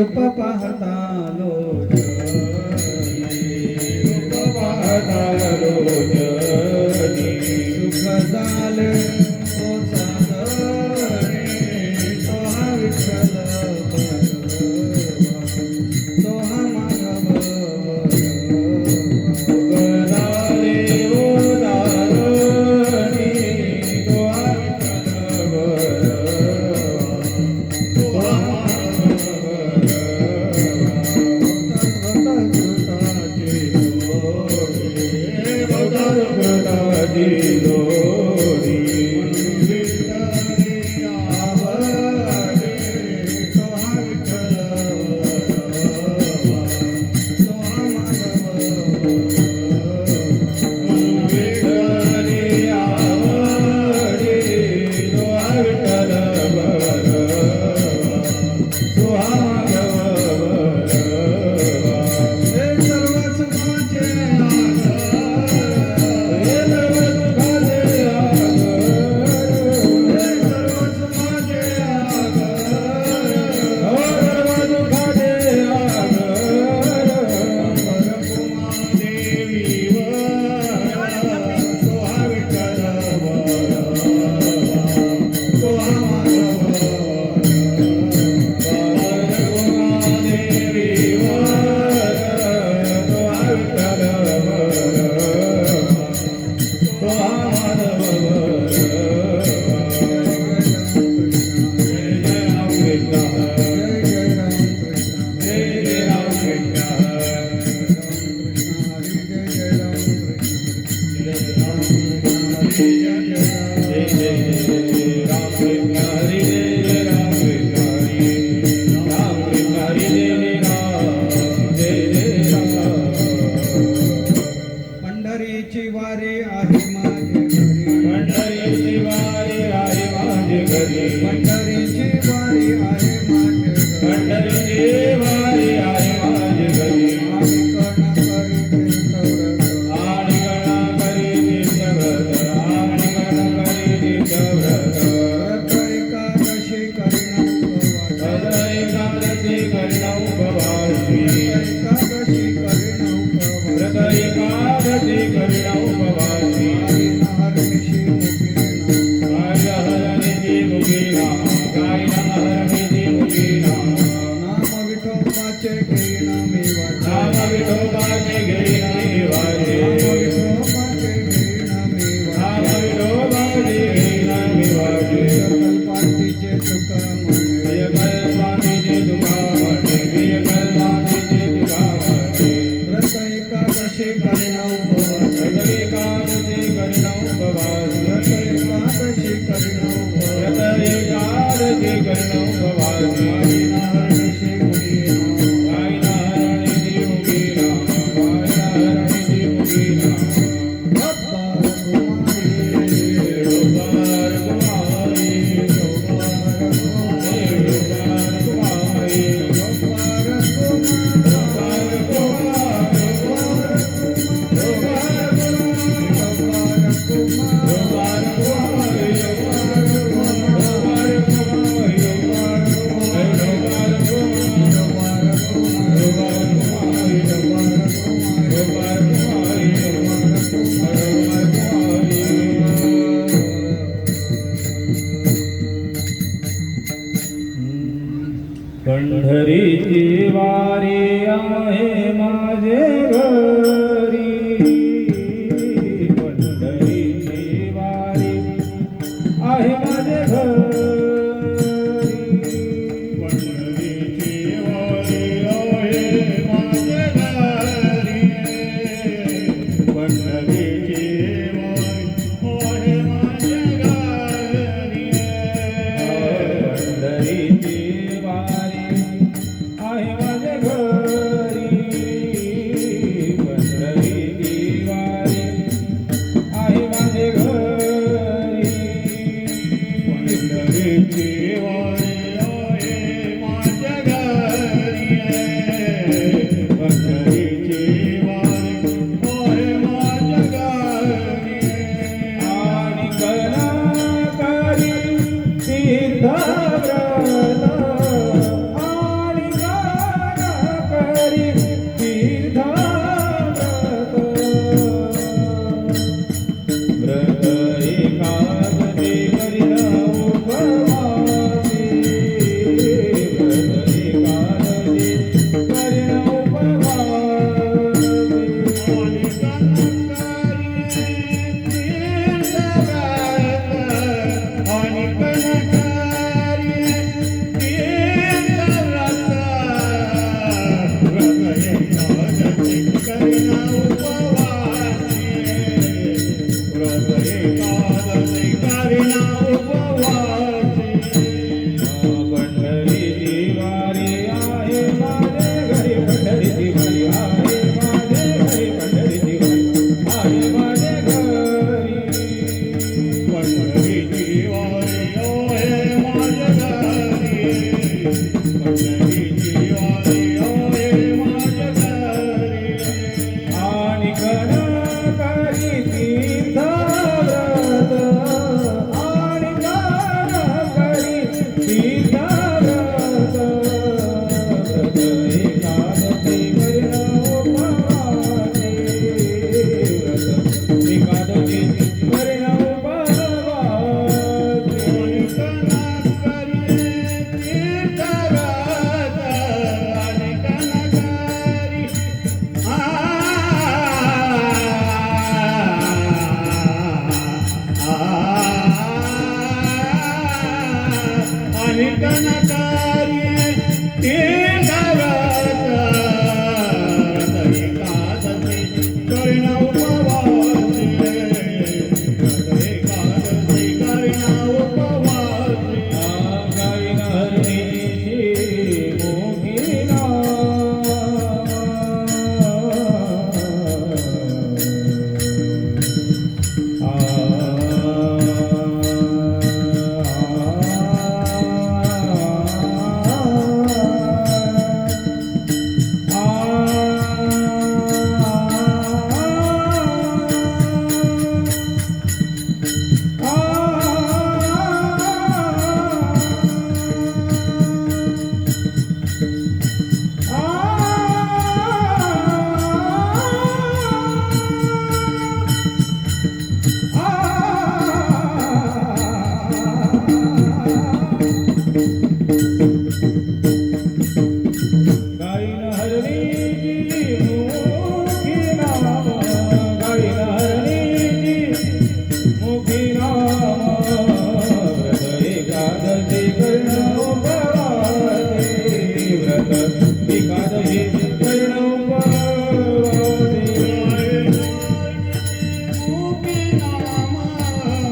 रूप पाहता रूप पाहता सुख झाले ओ साधने सोहा विठ्ठल सोहा माधव पंढरीची वारी आहे माझे घरी पंढरीची वारी आहे माझे घरी पंढरीची वारी आहे माझे पंढरीची वारी आहे माझे घरी आणि गणा करी तीर्थव्रत आणि गणा करी तीर्थव्रत एकादशी करीन एकादशी करीन उपवासी एकादशी करीन उपवासी एकादशी करीन उपवासी हरणिशी मुगीना काय हरणिशी मुगीना नाम विठोबाचे घेईन मी वाचे नाम विठोबाचे घेईन मी वाचे विठोबाचे घेईन मी वाचे विठोबाचे घेईन मी वाचे कल्पांतीचे तुका म्हणे कल्पांतीचे तुका म्हणे कल्पांतीचे तुका म्हणे व्रत एकादशी करीन उपवासी एकादशी करीन उपवासी एकादशी करीन उपवासी एकादशी करीन उपवासी हरणिशी मुगीना हरणिशी मुगीना हरणिशी मुगीना पंढरीची वारी आहे माझे घरी पंढरीची वारी आहे माझे घरी पंढरीची वारी आहे माझे घरी पंढरीची वारी आहे माझे घरी पंढरीची आहे माझे घरी पंढरी कनकारी ते गावाचा एकादशी कर्ण उपवासी एकादशी कर्ण उपवासी गाईन हरणीची मोहिना गाईन हरणीची मुखी नाम गाईन हरणीची मुखी नाम व्रत एकादशी कर्ण उपवासी व्रत एकादशी कर्ण उपवासी मुखी नाम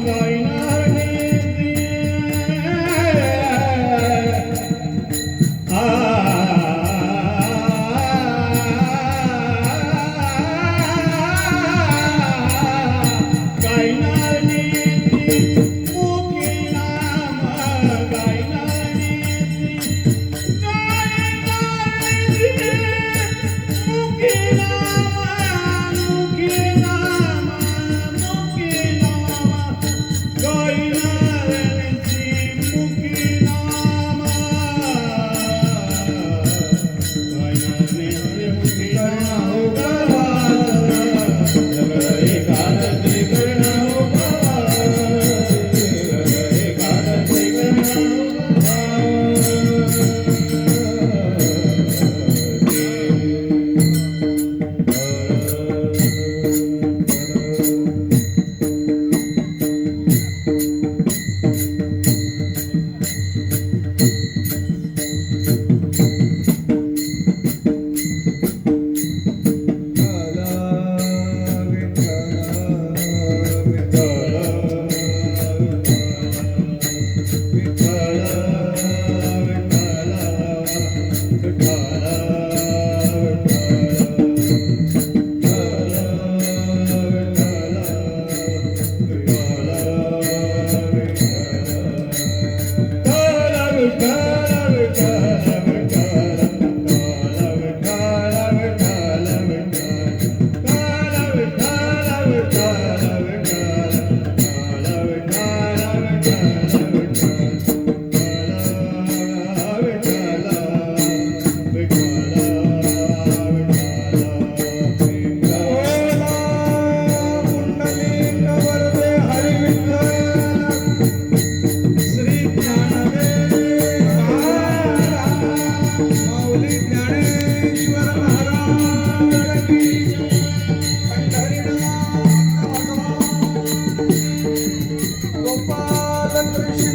गाईन हरणीची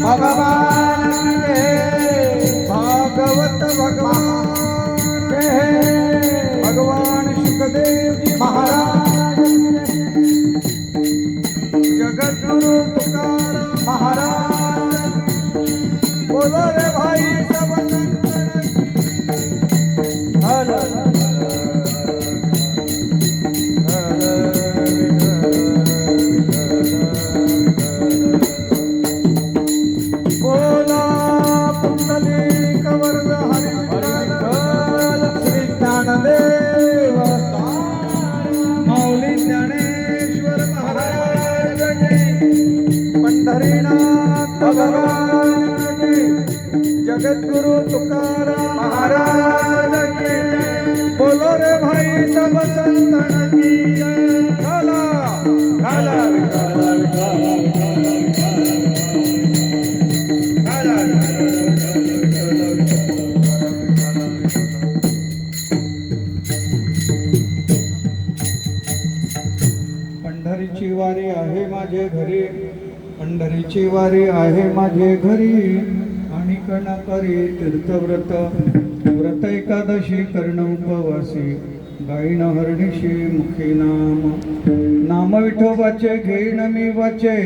भगवान के भागवत भगवान के भगवान सुखदेव जी महाराज जगत गुरु तुकाराम महाराज बोलो रे भाई सब हर जगद्गुरु तुकाराम महाराज की बोलो रे भाई सब संतन की काला काला पंढरीची वारी आहे माझे घरी, पंढरीची वारी आहे माझे घरी, आणि कण करी तीर्थव्रत व्रत एकादशी कर्ण उपवासी गायीन हरणीशी मुखी नाम विठोबाचे घेईन मी वाचे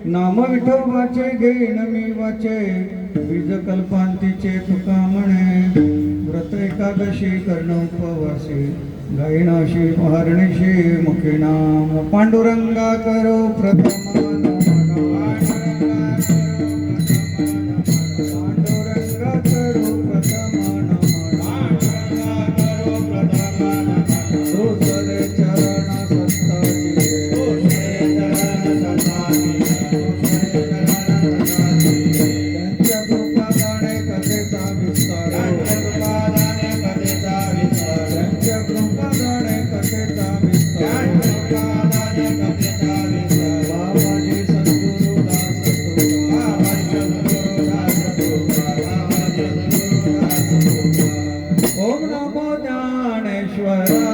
नाम विठोबाचे घेईन मी वाचे बीज कल्पांतीचे तुका म्हणे व्रत एकादशी कर्ण उपवासी गायीन अशी हरणीशी मुखी नाम पांडुरंगा करो प्रथम ओम नमो ज्ञानेश्वरा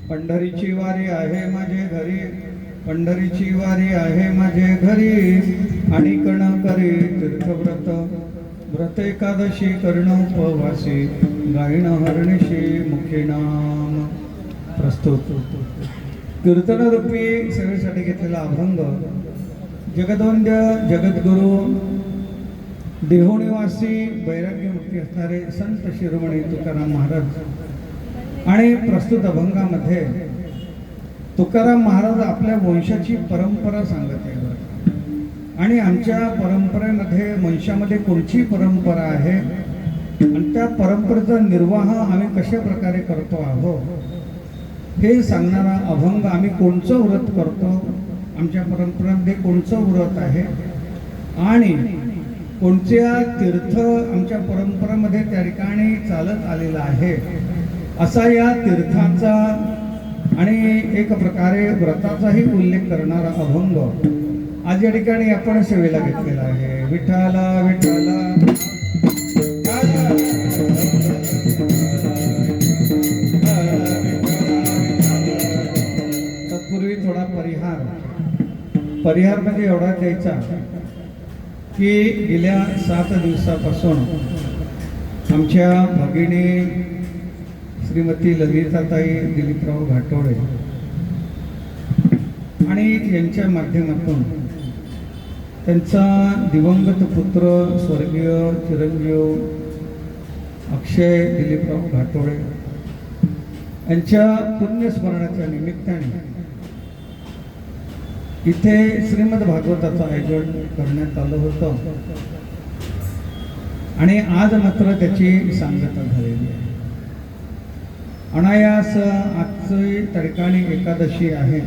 पंढरीची वारी आहे माझे घरी पंढरीची वारी आहे माझे घरी आणि कण करी तीर्थव्रत व्रत एकादशी कर्ण उपवासी गायीन हरणीशी मुखी नाम प्रस्तुत कीर्तनरूपी सेवेसाठी घेतलेला अभंग जगदवंद्य जगद्गुरु देहूनिवासी वैराग्यमूर्ती असणारे संत शिरोमणी तुकाराम महाराज आणि प्रस्तुत अभंगामध्ये तुकाराम महाराज आपल्या वंशाची परंपरा सांगत आहे आणि आमच्या परंपरेमध्ये वंशामध्ये कोणची परंपरा आहे आणि त्या परंपरेचा निर्वाह आम्ही कशा प्रकारे करतो आहोत हे सांगणारा अभंग आम्ही कोणचं व्रत करतो आमच्या परंपरेमध्ये कोणचं व्रत आहे आणि कोणत्या तीर्थ आमच्या परंपरेमध्ये त्या ठिकाणी चालत आलेला आहे असा या तीर्थाचा आणि एक प्रकारे व्रताचाही उल्लेख करणारा अभंग आज या ठिकाणी आपण सेवेला घेतलेला आहे. विठ्ठला विठ्ठला तत्पूर्वी थोडा परिहार म्हणजे एवढा द्यायचा की गेल्या 7 दिवसापासून आमच्या भगिनी श्रीमती ललिताताई दिलीपराव घाटोळे आणि यांच्या माध्यमातून त्यांचा दिवंगत पुत्र स्वर्गीय चिरंजीव अक्षय दिलीपराव घाटोळे यांच्या पुण्यस्मरणाच्या निमित्ताने इथे श्रीमद भागवताचं आयोजन करण्यात आलं होतं आणि आज मात्र त्याची सांगता झालेली आहे. अनायास आजची त्या ठिकाणी एकादशी आहे.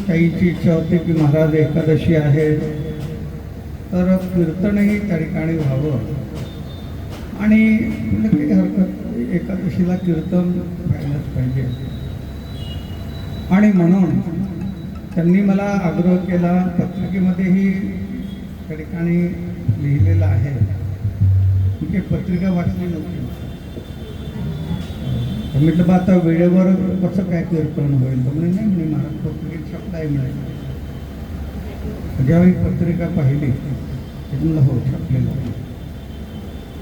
ताईची इच्छा होती की महाराज एकादशी आहे तर कीर्तनही त्या ठिकाणी व्हावं आणि काही हरकत एकादशीला कीर्तन व्हायलाच पाहिजे आणि म्हणून त्यांनी मला आग्रह केला. पत्रिकेमध्येही त्या ठिकाणी लिहिलेलं आहे मी काही पत्रिका वाचली नव्हती. तर म्हटलं बा आता वेळेवर कसं काय कीर्तन होईल, तर म्हणे नाही म्हणे महाराज पत्रिकेत छापला आहे म्हणे. ज्यावेळी पत्रिका पाहिली ते म्हणलं हो छापलेलं आहे.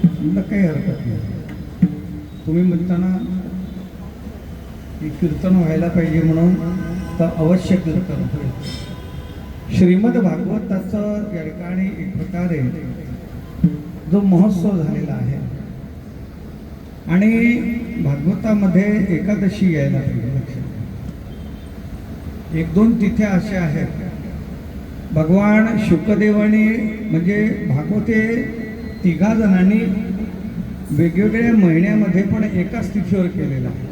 म्हणलं काही हरकत नाही, तुम्ही म्हणताना की कीर्तन व्हायला पाहिजे म्हणून तर अवश्य कीर्तन होईल. श्रीमद भागवताचं या ठिकाणी एक प्रकारे जो महोत्सव झालेला आहे आणि भागवतामध्ये एकादशी यायला पाहिजे लक्षात. 1-2 तिथे असे आहेत. भगवान शुकदेवानी म्हणजे भागवते 3 जणांनी वेगवेगळ्या महिन्यामध्ये पण एकाच तिथीवर केलेला आहे.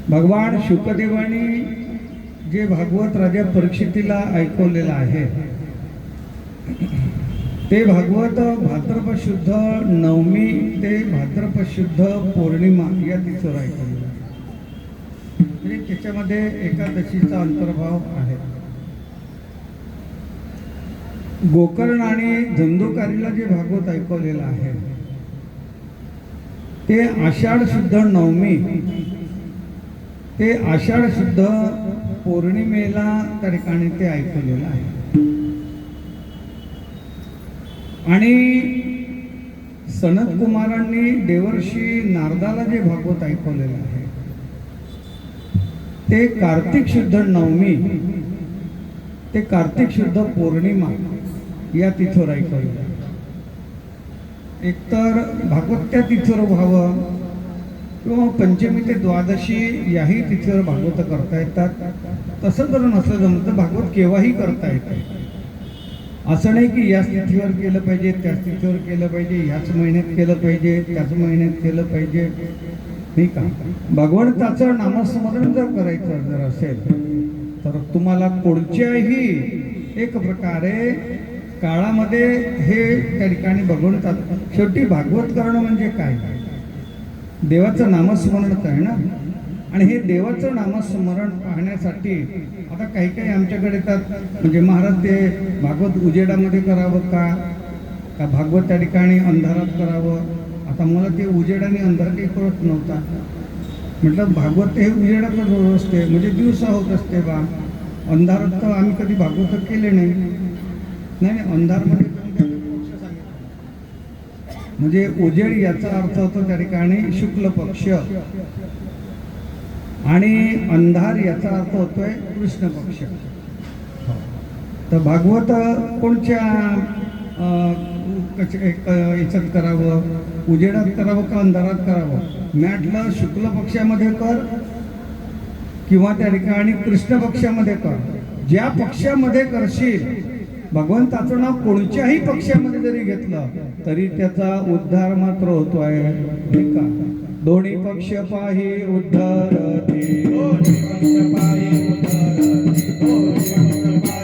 भगवान शुकदेवानी जे भागवत राजा परीक्षितीला ऐकवलेलं आहे ते भागवत भाद्रपद शुद्ध नवमी ते भाद्रपद शुद्ध पौर्णिमा या तिथीवर ऐकवलेलं आहे. म्हणजे त्याच्यामध्ये एकादशीचा अंतर्भाव आहे. गोकर्ण आणि धंदोकारीला जे भागवत ऐकवलेलं आहे ते आषाढ शुद्ध नवमी ते आषाढ शुद्ध पौर्णिमेला त्या ठिकाणी ते ऐकवलेलं आहे. आणि सनत कुमारांनी देवर्षी नारदाला जे भागवत ऐकवलेलं आहे ते कार्तिक शुद्ध नवमी ते कार्तिक शुद्ध पौर्णिमा या तिथीवर ऐकवलेलं आहे. एकतर भागवत त्या तिथीवर व्हावं किंवा पंचमी ते द्वादशी याही तिथीवर भागवत करता येतात. तसं जर नसलं जमलं तर भागवत केव्हाही करता येतं. असं नाही की याच तिथीवर केलं पाहिजे, त्याच तिथीवर केलं पाहिजे, ह्याच महिन्यात केलं पाहिजे, त्याच महिन्यात केलं पाहिजे, नाही का. भगवंताचं नामस्मरण जर करायचं जर असेल तर तुम्हाला कोणत्याही एक प्रकारे काळामध्ये हे त्या ठिकाणी भगवंतात शेवटी भागवत करणं म्हणजे काय, देवाचं नामस्मरण करणं. आणि हे देवाचं नामस्मरण पाहण्यासाठी आता काही काही आमच्याकडे येतात म्हणजे महाराज ते भागवत उजेडामध्ये करावं का भागवत त्या ठिकाणी अंधारात करावं. आता मला ते उजेडाने अंधार काही कळत नव्हता. म्हटलं भागवत हे उजेडातच होत असते म्हणजे दिवसा होत असते बा, अंधारात तर आम्ही कधी भागवत केले नाही. नाही अंधारमध्ये म्हणजे उजेड याचा अर्थ होतो त्या ठिकाणी शुक्ल पक्ष आणि अंधार याचा अर्थ होतोय कृष्ण पक्ष. तर भागवत कोणत्या याच्यात करावं, उजेडात करावं का अंधारात करावं. म्हटलं शुक्ल पक्षामध्ये कर किंवा त्या ठिकाणी कृष्ण पक्षामध्ये कर. ज्या पक्षामध्ये करशील भगवंताचं नाव कोणत्याही पक्षामध्ये जरी घेतलं तरी त्याचा उद्धार मात्र होतोय, ठीक का. दोन्ही पक्ष पाही उद्धरती, दोन्ही पक्ष पाही उद्धरती, दोन्ही पक्ष पाही उद्धरती.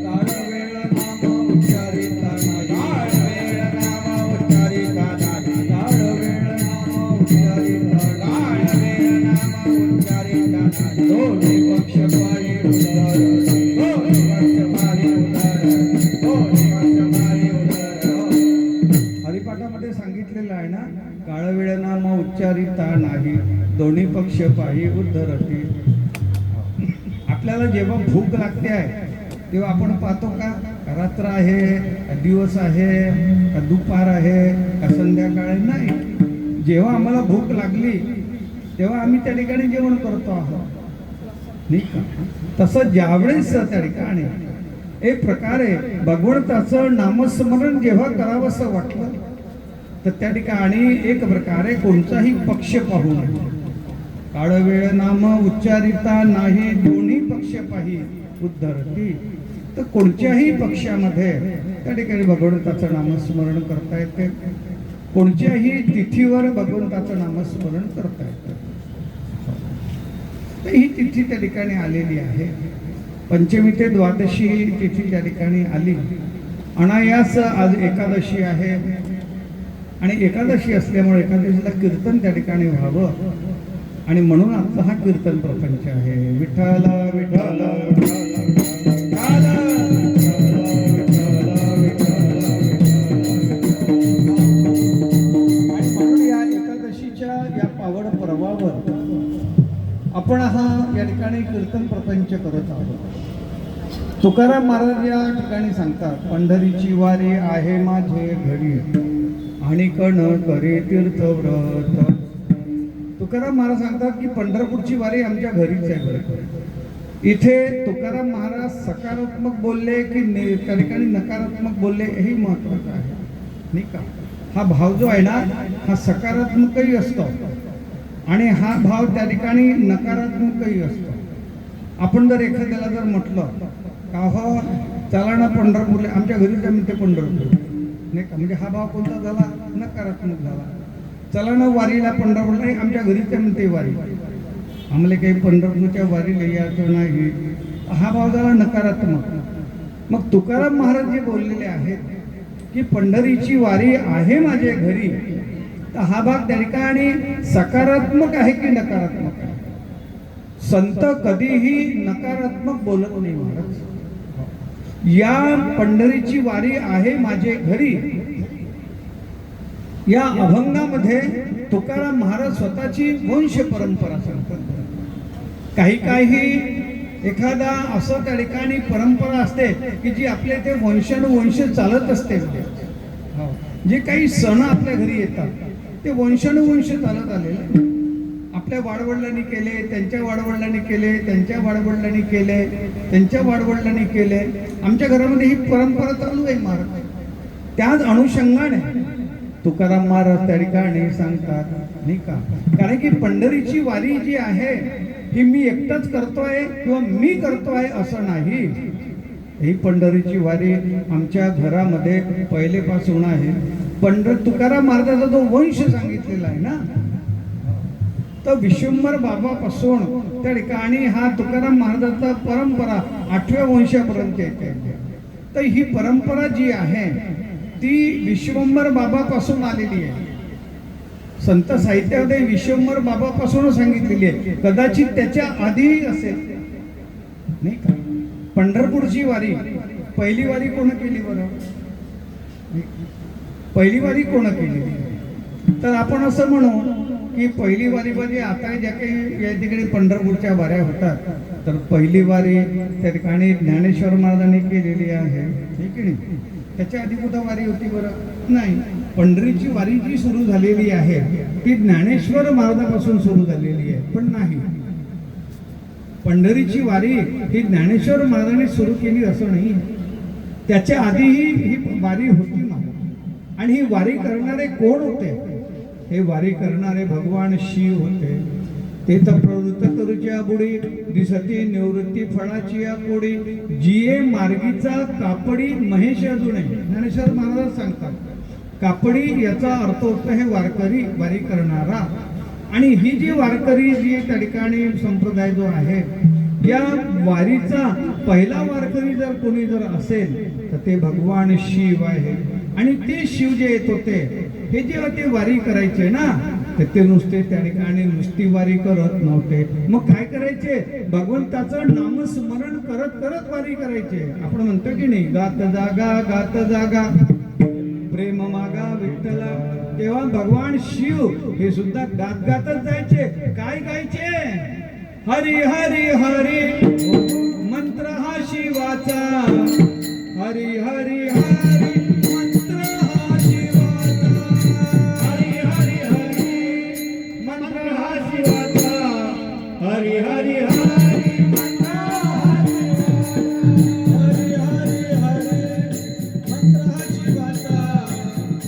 काळ वेळ नाम उच्चारिता नाही, काळ वेळ नाम उच्चारिता नाही, काळ वेळ नाम उच्चारिता, काळ वेळ नाम उच्चारिता नाही. दोन्ही पक्ष पाही उद्धरती, दोन्ही पक्ष पाही उद्धरती, दोन्ही पक्ष पाही उद्धरती. हरिपाठामध्ये सांगितलेलं आहे ना, काळ वेळ नाम उच्चारिता नाही, दोन्ही पक्ष पाही उद्धरती. आपल्याला जेव्हा भूक लागते आहे तेव्हा आपण पाहतो का रात्र आहे का दिवस आहे का दुपार आहे का संध्याकाळ आहे. नाही, जेव्हा आम्हाला भूक लागली तेव्हा आम्ही त्या ठिकाणी जेवण करतो आहोत, नाही का. तसं ज्यावेळेस त्या ठिकाणी एक प्रकारे भगवंताचं नामस्मरण जेव्हा करावं असं वाटलं तर त्या ठिकाणी एक प्रकारे कोणताही पक्ष पाहू नये. काळ वेळ नाम उच्चारिता नाही, दोन्ही पक्ष पाही उद्धरती. तर कोणत्याही पक्षामध्ये त्या ठिकाणी भगवंताचं नामस्मरण करता येते, कोणत्याही तिथीवर भगवंताचं नामस्मरण करता येतं. तर ही तिथी त्या ठिकाणी आलेली आहे. पंचमी ते द्वादशी ही तिथी त्या ठिकाणी आली. अनायास आज एकादशी आहे आणि एकादशी असल्यामुळे एकादशीला कीर्तन त्या ठिकाणी व्हावं आणि म्हणून आपला हा कीर्तन प्रपंच आहे. विठ्ठल विठ्ठल विठ्ठल आपण हा या ठिकाणी कीर्तन प्रपंच करत आहोत. तुकाराम महाराज या ठिकाणी सांगतात, पंढरीची वारी आहे माझे घरी आणि कण करे तीर्थव्रत. तुकाराम महाराज सांगतात की पंढरपूरची वारी आमच्या घरीच आहे. इथे तुकाराम महाराज सकारात्मक बोलले की त्या ठिकाणी नकारात्मक बोलले हेही महत्वाचं आहे, नाही का. हा भाव जो आहे ना, हा सकारात्मकही असतो आणि हा भाव त्या ठिकाणी नकारात्मकही असतो. आपण जर एखाद्याला जर म्हटलं का हो चला ना पंढरपूरला, आमच्या घरी काय म्हणते पंढरपूर, नाही का, म्हणजे हा भाव कोणता झाला, नकारात्मक झाला. चला ना वारीला पंढरपूरला, नाही आमच्या घरी काय म्हणते वारी, आम्हाला काही पंढरपूरच्या वारीला यायचं नाही, हा भाव झाला नकारात्मक. मग तुकाराम महाराज जे बोललेले आहेत की पंढरीची वारी आहे माझ्या घरी, तर हा भाग त्या ठिकाणी सकारात्मक आहे की नकारात्मक आहे. संत कधीही नकारात्मक बोलत नाही महाराज. या पंढरीची वारी आहे माझे घरी, या अभंगामध्ये तुकाराम महाराज स्वतःची वंश परंपरा सांगतात. काही काही एखादा असं त्या ठिकाणी परंपरा असते की जी आपल्या ते वंशानुवंश चालत असते. जे काही सण आपल्या घरी येतात ते वंशानुवंश चालत आलेले, आपल्या वाडवडिलांनी केले, त्यांच्या वाडवडिलांनी केले, त्यांच्या वाडवडिलांनी केले, त्यांच्या वाडवडिलांनी केले. आमच्या घरामध्ये ही परंपरा चालू आहे महाराज. त्याच अनुषंगाने तुकाराम महाराज त्या ठिकाणी सांगतात, नाही का, कारण की पंढरीची वारी जी आहे ही मी एकटाच करतोय किंवा मी करतोय असं नाही. ही पंढरीची वारी आमच्या घरामध्ये पहिलेपासून आहे. तुकाराम महाराजाचा जो वंश सांगितलेला आहे ना, तर विश्वंभर बाबापासून त्या ठिकाणी हा तुकाराम महाराजाचा परंपरा 8व्या वंशापर्यंत येते. तर ही परंपरा जी आहे ती विश्वंभर बाबापासून आलेली आहे. संत साहित्यामध्ये विश्वंभर बाबापासून सांगितलेली आहे, कदाचित त्याच्या आधीही असेल, नाही का. पंढरपूरची वारी पहिली वारी कोण केली बरं, पहिली वारी कोण केली, तर आपण असं म्हणू की पहिली वारी म्हणजे आता ज्या काही या ठिकाणी पंढरपूरच्या वाऱ्या होतात, तर पहिली वारी त्या ठिकाणी ज्ञानेश्वर महाराजांनी केलेली आहे, ठीक आहे. त्याच्या आधी कुठं वारी होती बरं, नाही. पंढरीची वारी जी सुरू झालेली आहे ती ज्ञानेश्वर महाराजापासून सुरू झालेली आहे, पण नाही. पंढरीची वारी ही ज्ञानेश्वर महाराजांनी सुरू केली असं नाही, त्याच्या आधीही ही वारी होती महाराज. आणि ही वारी करणारे कोण होते, हे वारी करणारे भगवान शिव होते. ते तर प्रवृत्त करूच्या बुडी दिसती निवृत्ती फळाची या कोडी, जिये मार्गीचा कापडी महेश अजून आहे. ज्ञानेश्वर महाराज सांगतात कापडी याचा अर्थ होतो हे वारकरी, वारी करणारा. आणि ही जी वारकरी जी त्या ठिकाणी संप्रदाय जो आहे, या वारीचा पहिला वारकरी जर कोणी जर असेल तर ते भगवान शिव आहे. आणि ते शिव जे येत होते, हे जेव्हा ते वारी करायचे ना, तर ते नुसते त्या ठिकाणी नुसती वारी करत नव्हते. मग काय करायचे, भगवंताचं नामस्मरण करत करत वारी करायचे. आपण म्हणतो की नाही, गात जागा प्रेम मागा विठ्ठला. तेव्हा भगवान शिव हे सुद्धा गात गातच जायचे. काय गायचे, हरी हरी हरी मंत्र हा शिवाचा, हरी हरी हरी मंत्र हा शिवाचा, हरी हरी हरी मंत्र हा शिवाचा, हरी हरी हरी मंत्र हा शिवाचा,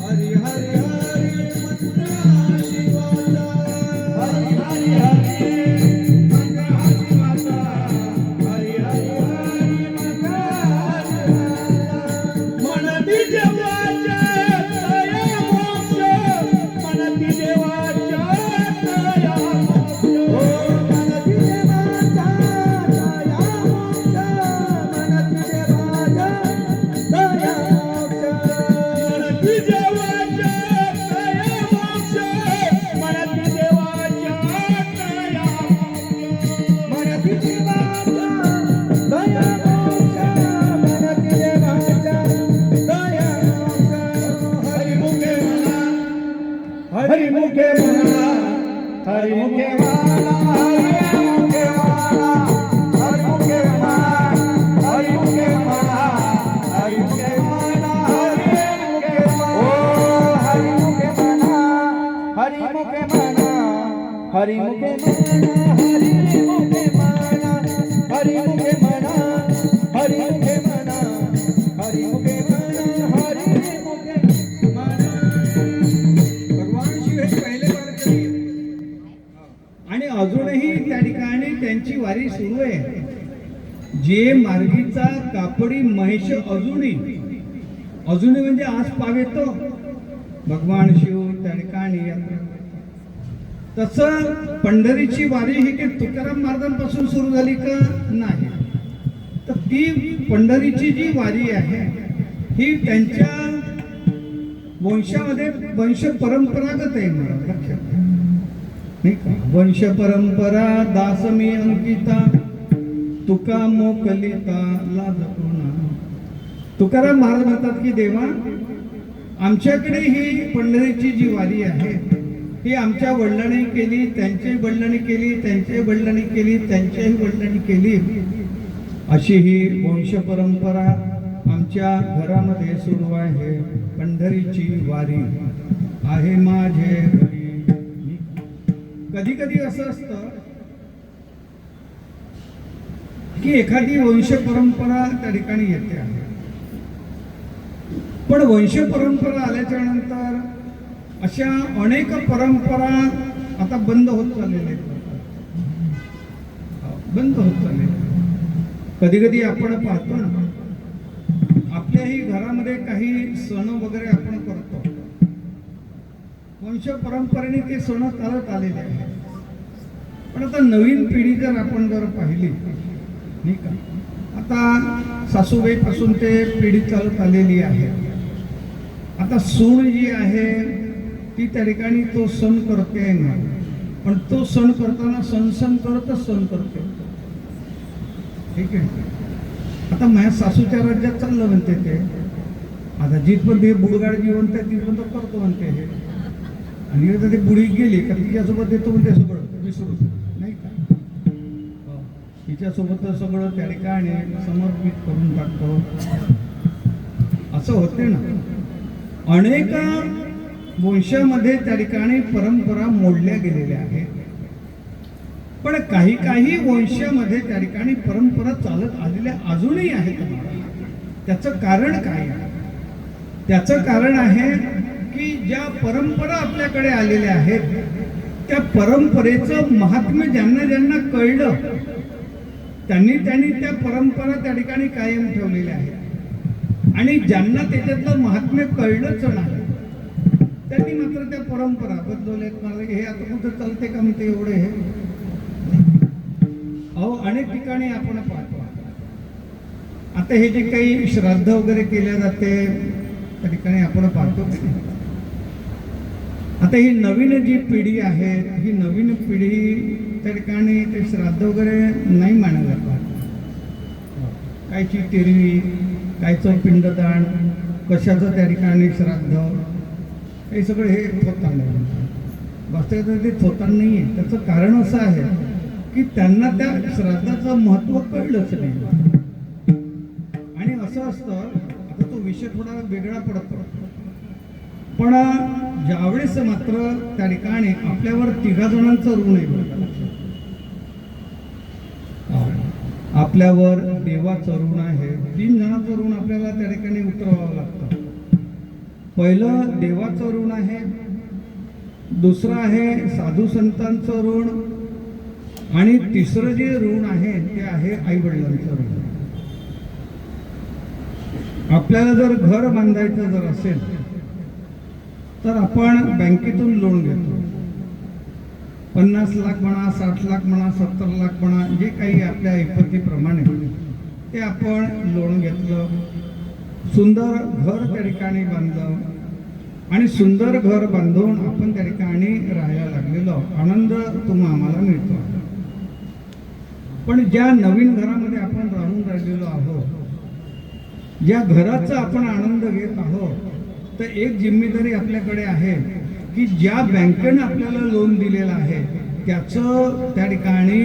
हरी हरी हरी मंत्र हा शिवाचा, हरी हरी हरी मंत्र हा शिवाचा, हरी हरी हरी मंत्र हा शिवाचा, हरी हरी हरी मंत्र हा शिवाचा. मनती देवाच्या दया मोक्ष, मनती देवाच्या दया मोक्ष, मनती देवाच्या दया मोक्ष, मनती देवाच्या दया मोक्ष, मनती देवाच्या दया मोक्ष, मनती देवाच्या दया मोक्ष, मनती देवाच्या दया मोक्ष, मनती देवाच्या दया मोक्ष. हरिमुखे म्हणा, हरिमुखे म्हणा, हरिमुखे म्हणा, हरिमुखे हरिमुखे म्हणा हरिमुखे म्हणा हरिमुखे म्हणा हरिमुखे म्हणा हरिमुखे म्हणा हरिमुखे म्हणा. भगवान शिव हे पहिले वारकरी आणि अजूनही त्या ठिकाणी त्यांची वारी सुरू आहे. जे मार्गीचा कापडी महेश अजूनही म्हणजे आज पावेतो भगवान शिव त्या ठिकाणी. तसं पंढरीची वारी ही काही तुकाराम महाराजांपासून सुरू झाली का नाही, तर ती पंढरीची जी वारी आहे ही त्यांच्या वंशामध्ये वंश परंपरागत आहे. मला लक्षात नाही का, वंश परंपरा दास मी अंकिता तुका मोकलिता लाज कोणा. तुकाराम महाराज म्हणतात की देवा, आमच्याकडे ही पंढरीची जी वारी आहे ही आमच्या वडिलांनी केली, त्यांच्याही वडिलांनी केली, त्यांच्याही वडिलांनी केली, त्यांच्याही वडिलांनी केली, अशी ही वंश परंपरा आमच्या घरामध्ये सुरू आहे. पंढरीची वारी आहे माझे घरी. कधी कधी असं असतं की एखादी वंश परंपरा त्या ठिकाणी येते आहे, पण वंश परंपरा आल्याच्या नंतर अशा अनेक परंपरा आता बंद होत चाललेल्या आहेत. बंद होत चाललेल्या. कधी कधी आपण पाहतो ना, आपल्याही घरामध्ये काही सण वगैरे आपण करतो, वंश परंपरेने ते सण चालत आलेले आहेत. पण आता नवीन पिढी जर आपण पाहिली नाही का, आता सासूबाईपासून ते पिढी चालत आलेली आहे. आता सून जी आहे ती त्या ठिकाणी तो सण करते ना, पण तो सण करताना सण करतच सण करते. ठीक आहे. आता माझ्या सासूच्या राज्यात चाललं म्हणते ते, आता जिथपर्यंत हे बुडगाड जिवंत आहे तिथपर्यंत करतो म्हणते हे, आणि आता ते बुडी गेली का तिच्यासोबत देतो म्हणते सगळं विसरू नाही का, तिच्यासोबत सगळं त्या ठिकाणी समर्पित करून टाकतो. असं होते ना. अनेक वंशामध्ये त्या ठिकाणी परंपरा मोडल्या गेलेल्या आहेत, पण काही काही वंशामध्ये त्या ठिकाणी परंपरा चालत आलेल्या अजूनही आहेत. त्याचं कारण काय आहे? त्याचं कारण आहे की ज्या परंपरा आपल्याकडे आलेल्या आहेत त्या परंपरेचं महात्म्य ज्यांना ज्यांना कळलं त्यांनी त्या परंपरा त्या ठिकाणी कायम ठेवलेल्या आहेत, आणि ज्यांना त्याच्यातलं महात्म्य कळलंच नाही त्यांनी मात्र त्या परंपरा बदलवल्यात. मला हे आता कुठं चालते का म्हणते एवढे हे. अहो, अनेक ठिकाणी आपण पाहतो आता हे जे काही श्राद्ध वगैरे केल्या जाते त्या ठिकाणी आपण पाहतो. आता ही नवीन जी पिढी आहे ही नवीन पिढी त्या ठिकाणी ते श्राद्ध वगैरे नाही मानलं जातात. कायची तेरवी, कायचं पिंडदान, कशाचं त्या ठिकाणी श्राद्ध, हे सगळं हे थोतांड आहे. वास्तविकता ते थोतांड नाही आहे. त्याचं कारण असं आहे की त्यांना त्या श्राद्धाचं महत्त्व कळलंच नाही. आणि असं असतं, आता तो विषय थोडा वेगळा पडतो, पण ज्यावेळेस मात्र त्या ठिकाणी आपल्यावर 3 जणांचं ऋण आहे. आपल्यावर देवाचं ऋण आहे. 3 जणांचं ऋण आपल्याला त्या ठिकाणी उतरवावं लागतं. पहिलं देवाचं ऋण आहे, दुसरं आहे साधू संतांचं ऋण, आणि तिसरं जे ऋण आहे ते आहे आई वडिलांचं ऋण. आपल्याला जर घर बांधायचं जर असेल तर आपण बँकेतून लोन घेतो. 50 लाख म्हणा, 60 लाख म्हणा, 70 लाख म्हणा, जे काही आपल्या ऐपतीप्रमाणे ते आपण लोन घेतलं, सुंदर घर त्या ठिकाणी बांधलं, आणि सुंदर घर बांधून आपण त्या ठिकाणी राहायला लागलेलो आनंद तुम्हा आम्हाला मिळतो. पण ज्या नवीन घरामध्ये आपण राहून राहिलेलो आहोत, ज्या घराचा आपण आनंद घेत आहोत, तर एक जिम्मेदारी आपल्याकडे आहे की ज्या बँकेनं आपल्याला लोन दिलेलं आहे त्याचं त्या ठिकाणी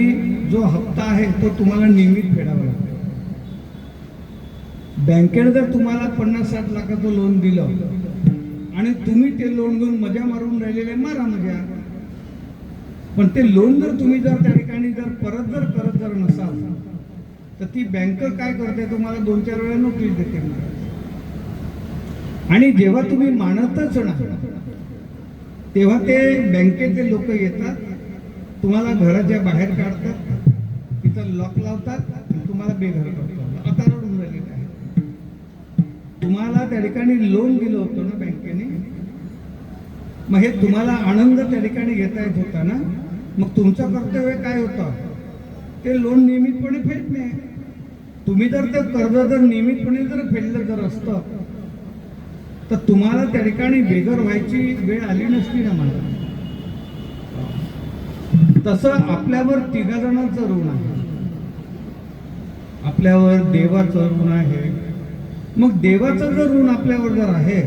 जो हप्ता आहे तो तुम्हाला नियमित फेडावा लागतो. बँकेनं जर तुम्हाला 50-60 लाखाचं लोन दिलं आणि तुम्ही ते लोन घेऊन मजा मारून राहिलेले, मारा मजा. पण ते लोन जर तुम्ही जर त्या ठिकाणी जर परत जर करत जर नसाल तर ती बँक काय करते, तुम्हाला 2-4 वेळा नोटीस देते. आणि जेव्हा तुम्ही मानतच ना तेव्हा ते बँकेचे लोक येतात, तुम्हाला घराच्या बाहेर काढतात, तिथं लॉक लावतात आणि तुम्हाला बेघर करतात. आता रडून राहिलेलं आहे. तुम्हाला त्या ठिकाणी लोन दिलं होतं ना बँकेने, मग हे तुम्हाला आनंद त्या ठिकाणी घेता येत होता ना, मग तुमचं कर्तव्य काय होतं, ते लोन नियमितपणे फेडणे. तुम्ही जर ते कर्ज जर नियमितपणे जर फेडलं जर असतं तर तुम्हाला त्या ठिकाणी बेघर व्हायची वेळ आली नसती ना. मला तसं आपल्यावर 3 जणांचं ऋण आहे, आपल्यावर देवाचं ऋण आहे. मग देवाचं जर ऋण आपल्यावर जर आहे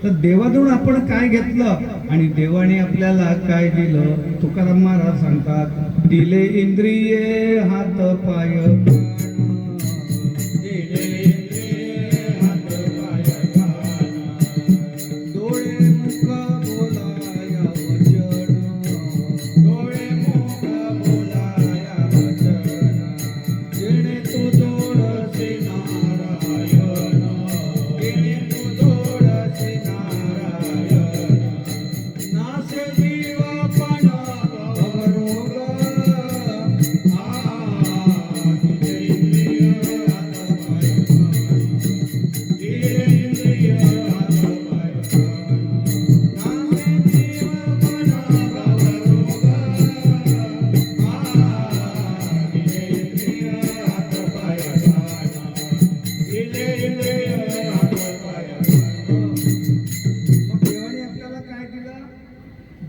तर देवाजवळ आपण काय घेतलं आणि देवाने आपल्याला काय दिलं. तुकाराम महाराज सांगतात, दिले इंद्रिये हात पाय,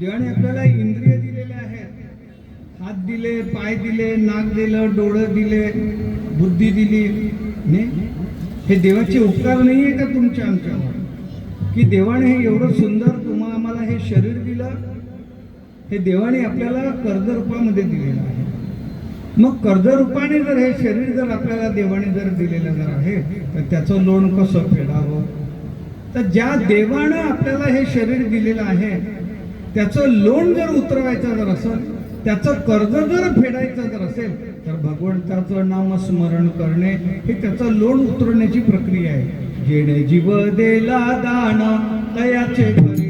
देवाने आपल्याला इंद्रिय दिलेले आहेत. हात दिले, पाय दिले, नाक दिलं, डोळं दिले, बुद्धी दिली. हे देवाचे उपकार नाही आहे का तुमच्या आमच्यावर, की देवाने हे एवढं सुंदर आम्हाला हे शरीर दिलं. हे देवाने आपल्याला कर्ज रूपामध्ये दिलेलं आहे. मग कर्ज रूपाने जर हे शरीर जर आपल्याला देवाने जर दिलेलं जर आहे तर त्याचं लोन कसं फेडावं. तर ज्या देवानं आपल्याला हे शरीर दिलेलं आहे त्याचं लोन जर उतरवायचं जर असेल, त्याचं कर्ज जर फेडायचं जर असेल तर भगवंताचं नामस्मरण करणे हे त्याचं लोन उतरवण्याची प्रक्रिया आहे. जेणे जीव देला दान तयाचे घरी,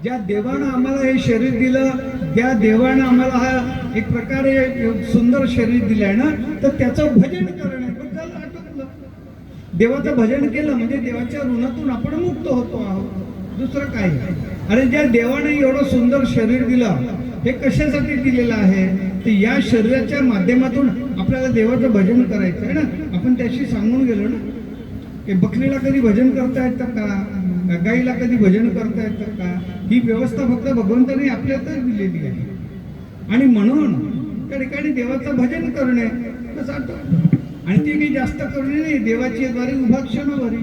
ज्या देवानं आम्हाला हे शरीर दिलं, ज्या देवानं आम्हाला हा एक प्रकारे सुंदर शरीर दिलंय ना, तर त्याचं भजन करणे. पण झालं आटोपलं. देवाचं भजन केलं म्हणजे देवाच्या ऋणातून आपण मुक्त होतो आहोत, दुसरं काय. अरे ज्या देवाने एवढं सुंदर शरीर दिलं हे कशासाठी दिलेलं आहे, तर या शरीराच्या माध्यमातून आपल्याला देवाचं भजन करायचं आहे ना. आपण त्याशी सांगून गेलो ना की बकरीला कधी भजन करता येतं का, गाईला कधी भजन करता येतं का. ही व्यवस्था फक्त भगवंताने आपल्यातच दिलेली आहे. आणि म्हणून त्या ठिकाणी देवाचं भजन करणे आणि ते काही जास्त करणे नाही. देवाची द्वारे उभा क्षणभरी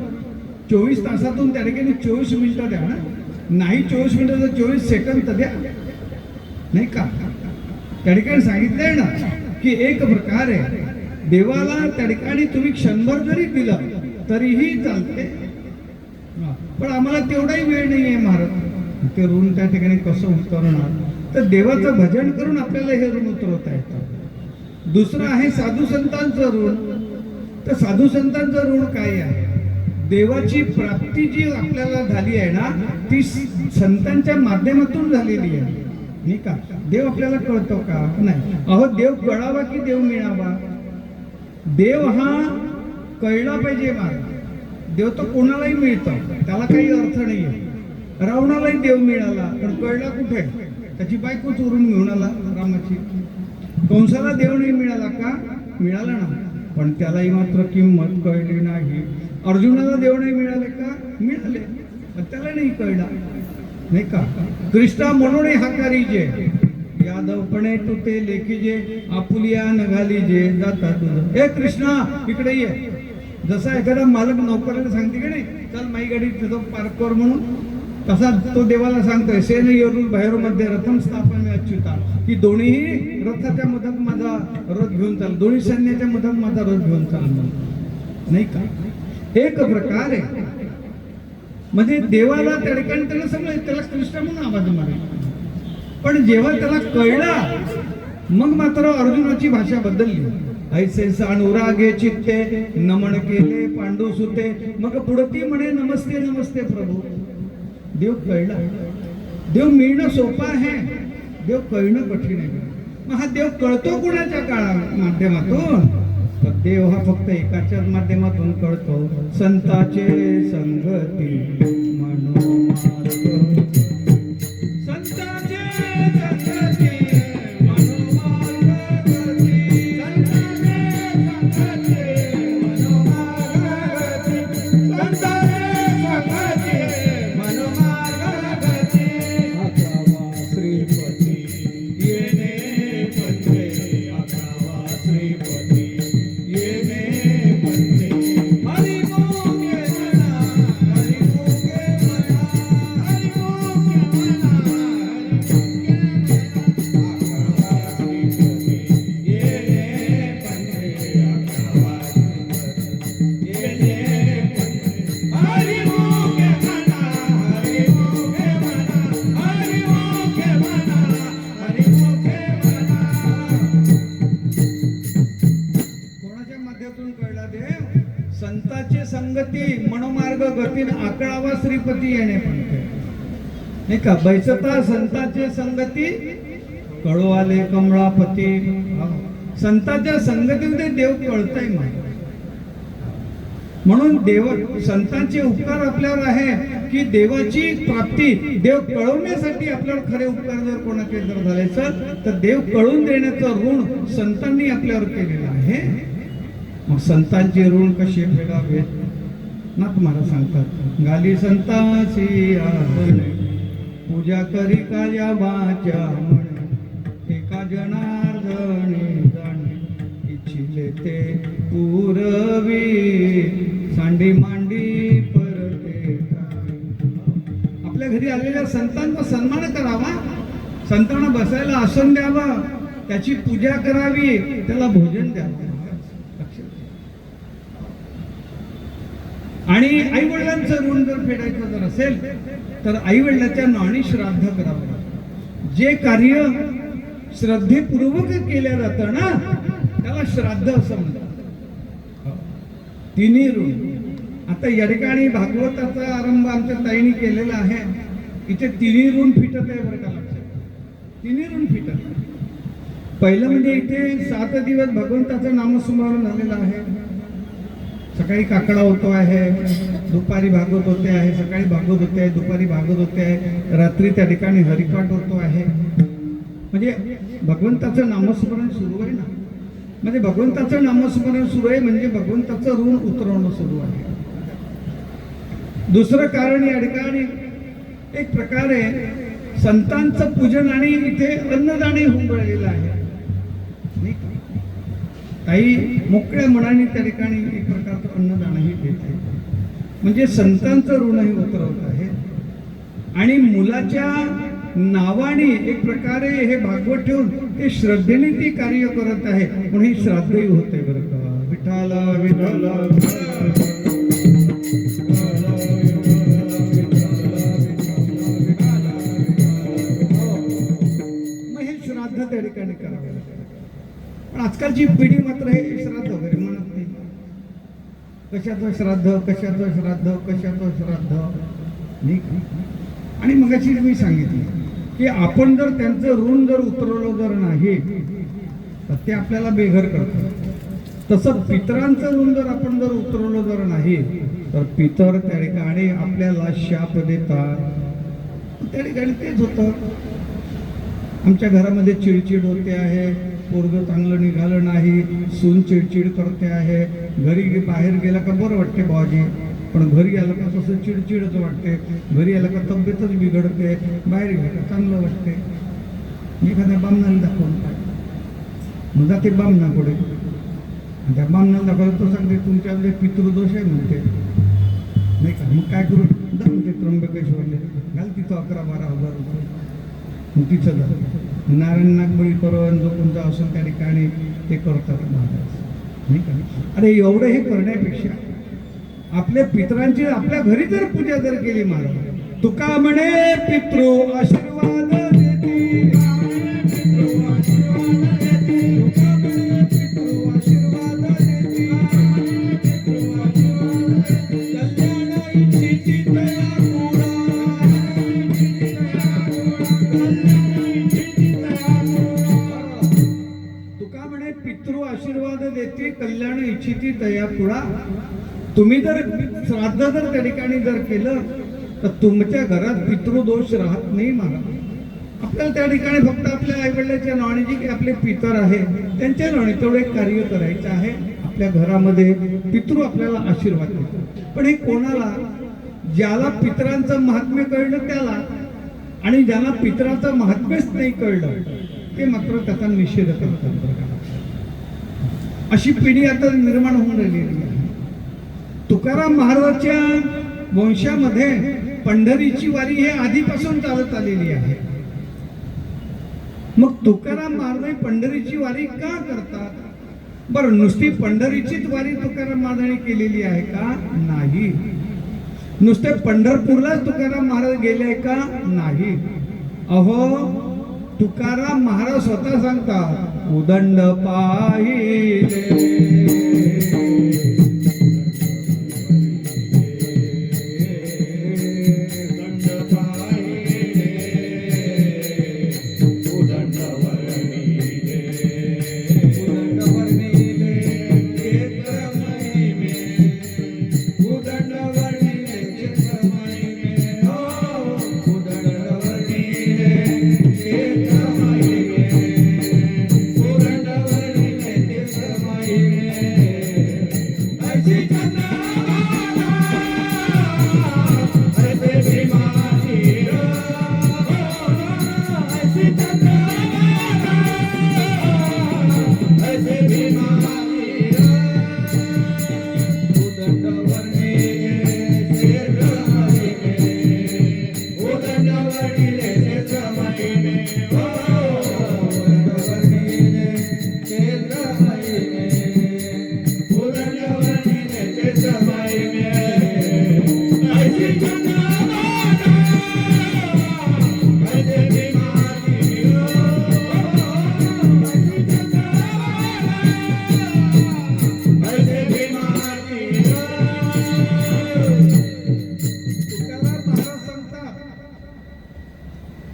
24 तासातून त्या ठिकाणी 24 मिनिटं द्या ना, नाही 24 मिनिटं तर 24 सेकंद तर द्या, नाही का. त्या ठिकाणी सांगितलंय ना की एक प्रकारे देवाला त्या ठिकाणी तुम्ही क्षणभर जरी दिलं तरीही चालते. पण आम्हाला तेवढाही वेळ नाही आहे महाराज, ते ऋण त्या ठिकाणी कसं उतरणार. तर देवाचं भजन करून आपल्याला हे ऋण उतरवता येतं. दुसरं आहे साधू संतांचं ऋण. तर साधू संतांचं ऋण काय आहे, देवाची प्राप्ती जी आपल्याला झाली आहे ना ती संतांच्या माध्यमातून झालेली आहे, नाही का. देव आपल्याला कळतो का, नाही. अहो देव कळावा की देव मिळावा. देव हा कळला पाहिजे महाराज. देव तर कोणालाही मिळतो, त्याला काही अर्थ नाही आहे. रावणालाही देव मिळाला पण कळला कुठे, त्याची बायको चोरून घेऊन आला रामाची. कंसाला देव नाही मिळाला का, मिळाला ना, पण त्यालाही मात्र किंमत कळली नाही. अर्जुनाला देव नाही मिळाले का, मिळाले, पण त्याला नाही कळला, नाही का. कृष्णा म्हणून हाकारी जे यादवपणे तू ते लेखीजे आपुलिया नघालीजे जाता तुझं. ए कृष्णा इकडे ये. जसा एखादा मालक नोकराला सांगते की नाही, चल माई गाडी तुझं पार्क कर म्हणून, तसा तो देवाला सांगतोय सेन येरून भैरू मध्ये रथम स्थापन अच्युता, की दोन्ही रथाच्या मधात माझा रथ घेऊन चाल, दोन्ही सैन्याच्या मधात माझा रथ घेऊन चाल, नाही का? एक प्रकार आहे. म्हणजे देवाला त्या ठिकाणी त्याला समजलं, त्याला कृष्ण म्हणून आवाज मारे. पण जेव्हा त्याला कळला मग मात्र अर्जुनाची भाषा बदलली. ऐसे अनुरागे चित्ते नमन केले पांडू सुते. मग पुढे ती म्हणे नमस्ते नमस्ते प्रभू. देव कळला. देव मिळणं सोपं आहे, देव कळणं कठीण आहे. मग हा देव कळतो कुणाच्या माध्यमातून? तर देव हा फक्त एकाच्याच माध्यमातून कळतो, संताचे संगती मनोमार्ग. संताचे संगती मनोमार्ग गती. संताचे मनोमार्ग गती. संताचे मनोमार्ग गती. अथवा श्रीपती येणे पंथे. अथवा श्रीपती संताचे संगती मनोमार्ग गतीन आकळावा श्रीपती येणे पंथे. नाही का? बैसता संताचे संगती कळो आले कमळापती. संताच्या संगतीमध्ये देव कळतय म्हणून देव संतांचे उपकार आपल्यावर आहे की देवाची प्राप्ती देव कळवण्यासाठी आपल्यावर खरे उपकार जर कोणाचे जर झाले तर देव कळून देण्याचं ऋण संतांनी आपल्यावर केलेलं आहे. मग संतांचे ऋण कसे फेडावेत ना तुम्हाला सांगतात. गाली संतांची आसने पूजा करी काया वाचा म्हणे. एका जनार्दनी जाणे इच्छिले ते पुरवी. सांडी मांडी परते. आपल्या घरी आलेल्या संतांचा सन्मान करावा, संतांना बसायला आसन द्यावं, त्याची पूजा करावी, त्याला भोजन द्यावं. आणि आई वडिलांचं ऋण जर फेडायचं जर असेल तर आई वडिलांच्या नाणी श्राद्ध करावं. जे कार्य श्रद्धेपूर्वक केलं जातं ना त्याला श्राद्ध असं म्हणतात. तिन्ही ऋण. आता या ठिकाणी भागवताचा आरंभ आमच्या ताईने केलेला आहे. इथे तिन्ही ऋण फिटत आहे बरं का, लक्षात. तिन्ही ऋण फिटत आहे. पहिलं म्हणजे इथे 7 दिवस भगवंताचं नामस्मरण झालेलं आहे. सकाळी काकडा होतो आहे, दुपारी भागवत होते आहे, सकाळी भागवत होते आहे, दुपारी भागवत होते आहे, रात्री त्या ठिकाणी हरिपाठ होतो आहे. म्हणजे भगवंताचं नामस्मरण सुरू आहे ना. म्हणजे भगवंताचं नामस्मरण सुरू आहे म्हणजे भगवंताचं ऋण उतरवणं सुरू आहे. दुसरं कारण या ठिकाणी एक प्रकारे संतांचं पूजन आणि इथे अन्नदानही होऊन राहिलेलं आहे. काही मोकळ्या मनाने त्या ठिकाणी एक प्रकारचं अन्नदानही देते. म्हणजे संतांचं ऋणही उतरवत आहे. आणि मुलाच्या नावाने एक प्रकारे हे भागवत ठेवून ते श्रद्धेने ती कार्य करत आहे म्हणून ही श्राद्धही होते बरं का. विठाला विठाला मग हे श्राद्ध त्या ठिकाणी करावे लागते. पण आजकालची पिढी मात्र हे श्राद्ध वगैरे म्हणत नाही. कशाचं श्राद्ध, कशाचं श्राद्ध, कशाचं श्राद्ध नाही. आणि मगाशी मी सांगितलं की आपण जर त्यांचं ऋण जर उतरवलं जर नाही तर ते आपल्याला बेघर करतात. तसं पितरांचं ऋण जर आपण जर उतरवलं जर नाही तर पितर त्या ठिकाणी आपल्याला शाप देतात. त्या ठिकाणी तेच होतं. आमच्या घरामध्ये चिडचिड होते आहे, पोरगं चांगलं निघालं नाही, सून चिडचिड करते आहे. घरी बाहेर गेला का बरं वाटते भावाजी, पण घरी आलं का तसं चिडचिडच वाटते. घरी आलं का तब्येतच बिघडते, बाहेर गेलं का चांगलं वाटते. एखाद्या बामणाला दाखवून मग जाते बामणाकडे, त्या बामणाला दाखवलं तो सांगते तुमच्याकडे पितृदोष आहे म्हणते नाही का. मग काय करू, मुद्दाम ते त्र्यंबकेश्वरले घाल तिथं 11-12 हजार रुपये मग तिथं जा नारायण नागबळी करून जो कोणता असून त्या ठिकाणी ते करतात महाराज नाही का. अरे एवढं हे करण्यापेक्षा आपल्या पितरांची आपल्या घरी जर पूजा जर केली महाराज तुका म्हणे पितृ आशीर्वाद देती, पितृ आशीर्वाद देती, तुका म्हणे पितृ आशीर्वाद देती, पितृ आशीर्वाद देती, कल्याण इच्छिती तया गोडा, कल्याण इच्छिती तया गोडा. तुका म्हणे पितृ आशीर्वाद देती कल्याण इच्छिती तया पुढा. तुम्ही जर श्राद्ध जर त्या ठिकाणी जर केलं तर तुमच्या घरात पितृदोष राहत नाही महाराज. आपल्याला त्या ठिकाणी फक्त आपल्या आईवडिलांच्या नावाने जे काही आपले पितर आहे त्यांच्या नावाने तेवढे कार्य करायचं आहे. आपल्या घरामध्ये पितृ आपल्याला आशीर्वाद देतात. पण हे कोणाला, ज्याला पितरांचं महात्म्य कळलं त्याला, आणि ज्याला पितराचं महात्म्यच नाही कळलं ते मात्र त्याचा निषेध करतात. अशी पिढी आता निर्माण होऊन राहिलेली आहे. तुकाराम महाराजांच्या वंशामध्ये पंढरीची वारी हे आधीपासून चालत आलेली आहे. मग तुकाराम महाराज पंढरीची वारी का करतात? बरं, नुसती पंढरीचीच वारी तुकाराम महाराजांनी केलेली आहे का? नाही. नुसते पंढरपूरलाच तुकाराम महाराज गेले का? नाही. अहो, तुकाराम महाराज स्वतः सांगतात उदंड पाहिले,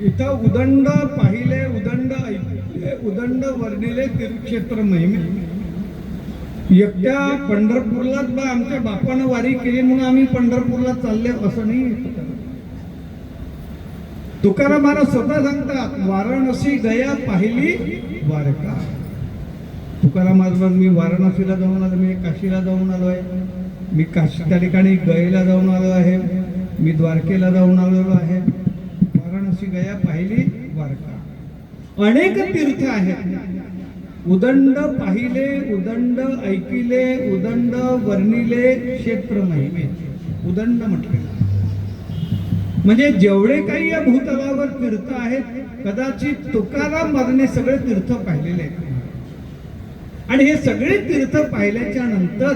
इथं उदंड पाहिले, उदंड ऐकले, उदंड वर्णिले तीर्थक्षेत्र महिमे. एकट्या पंढरपूरलाच बा आमच्या बापानं वारी केली म्हणून आम्ही पंढरपूरला चालले असं नाही. तुकाराम महाराज स्वतः सांगतात वाराणसी गया पाहिली द्वारका. तुकाराम महाराज मी वाराणसीला जाऊन आलो, मी काशीला जाऊन आलो आहे, मी काशी त्या ठिकाणी गयेला जाऊन आलो आहे, मी द्वारकेला जाऊन आलेलो आहे. वाराणसी गया पाहिली द्वारका. अनेक तीर्थ आहेत. उदंड पाहिले, उदंड ऐकिले, उदंड वर्णिले क्षेत्र महिमे. उदंड म्हटलेलं म्हणजे जेवढे काही या भूतलावर तीर्थ आहेत कदाचित तुकाराम महाराजांनी सगळे तीर्थ पाहिलेले आहेत. आणि हे सगळे तीर्थ पाहिल्याच्या नंतर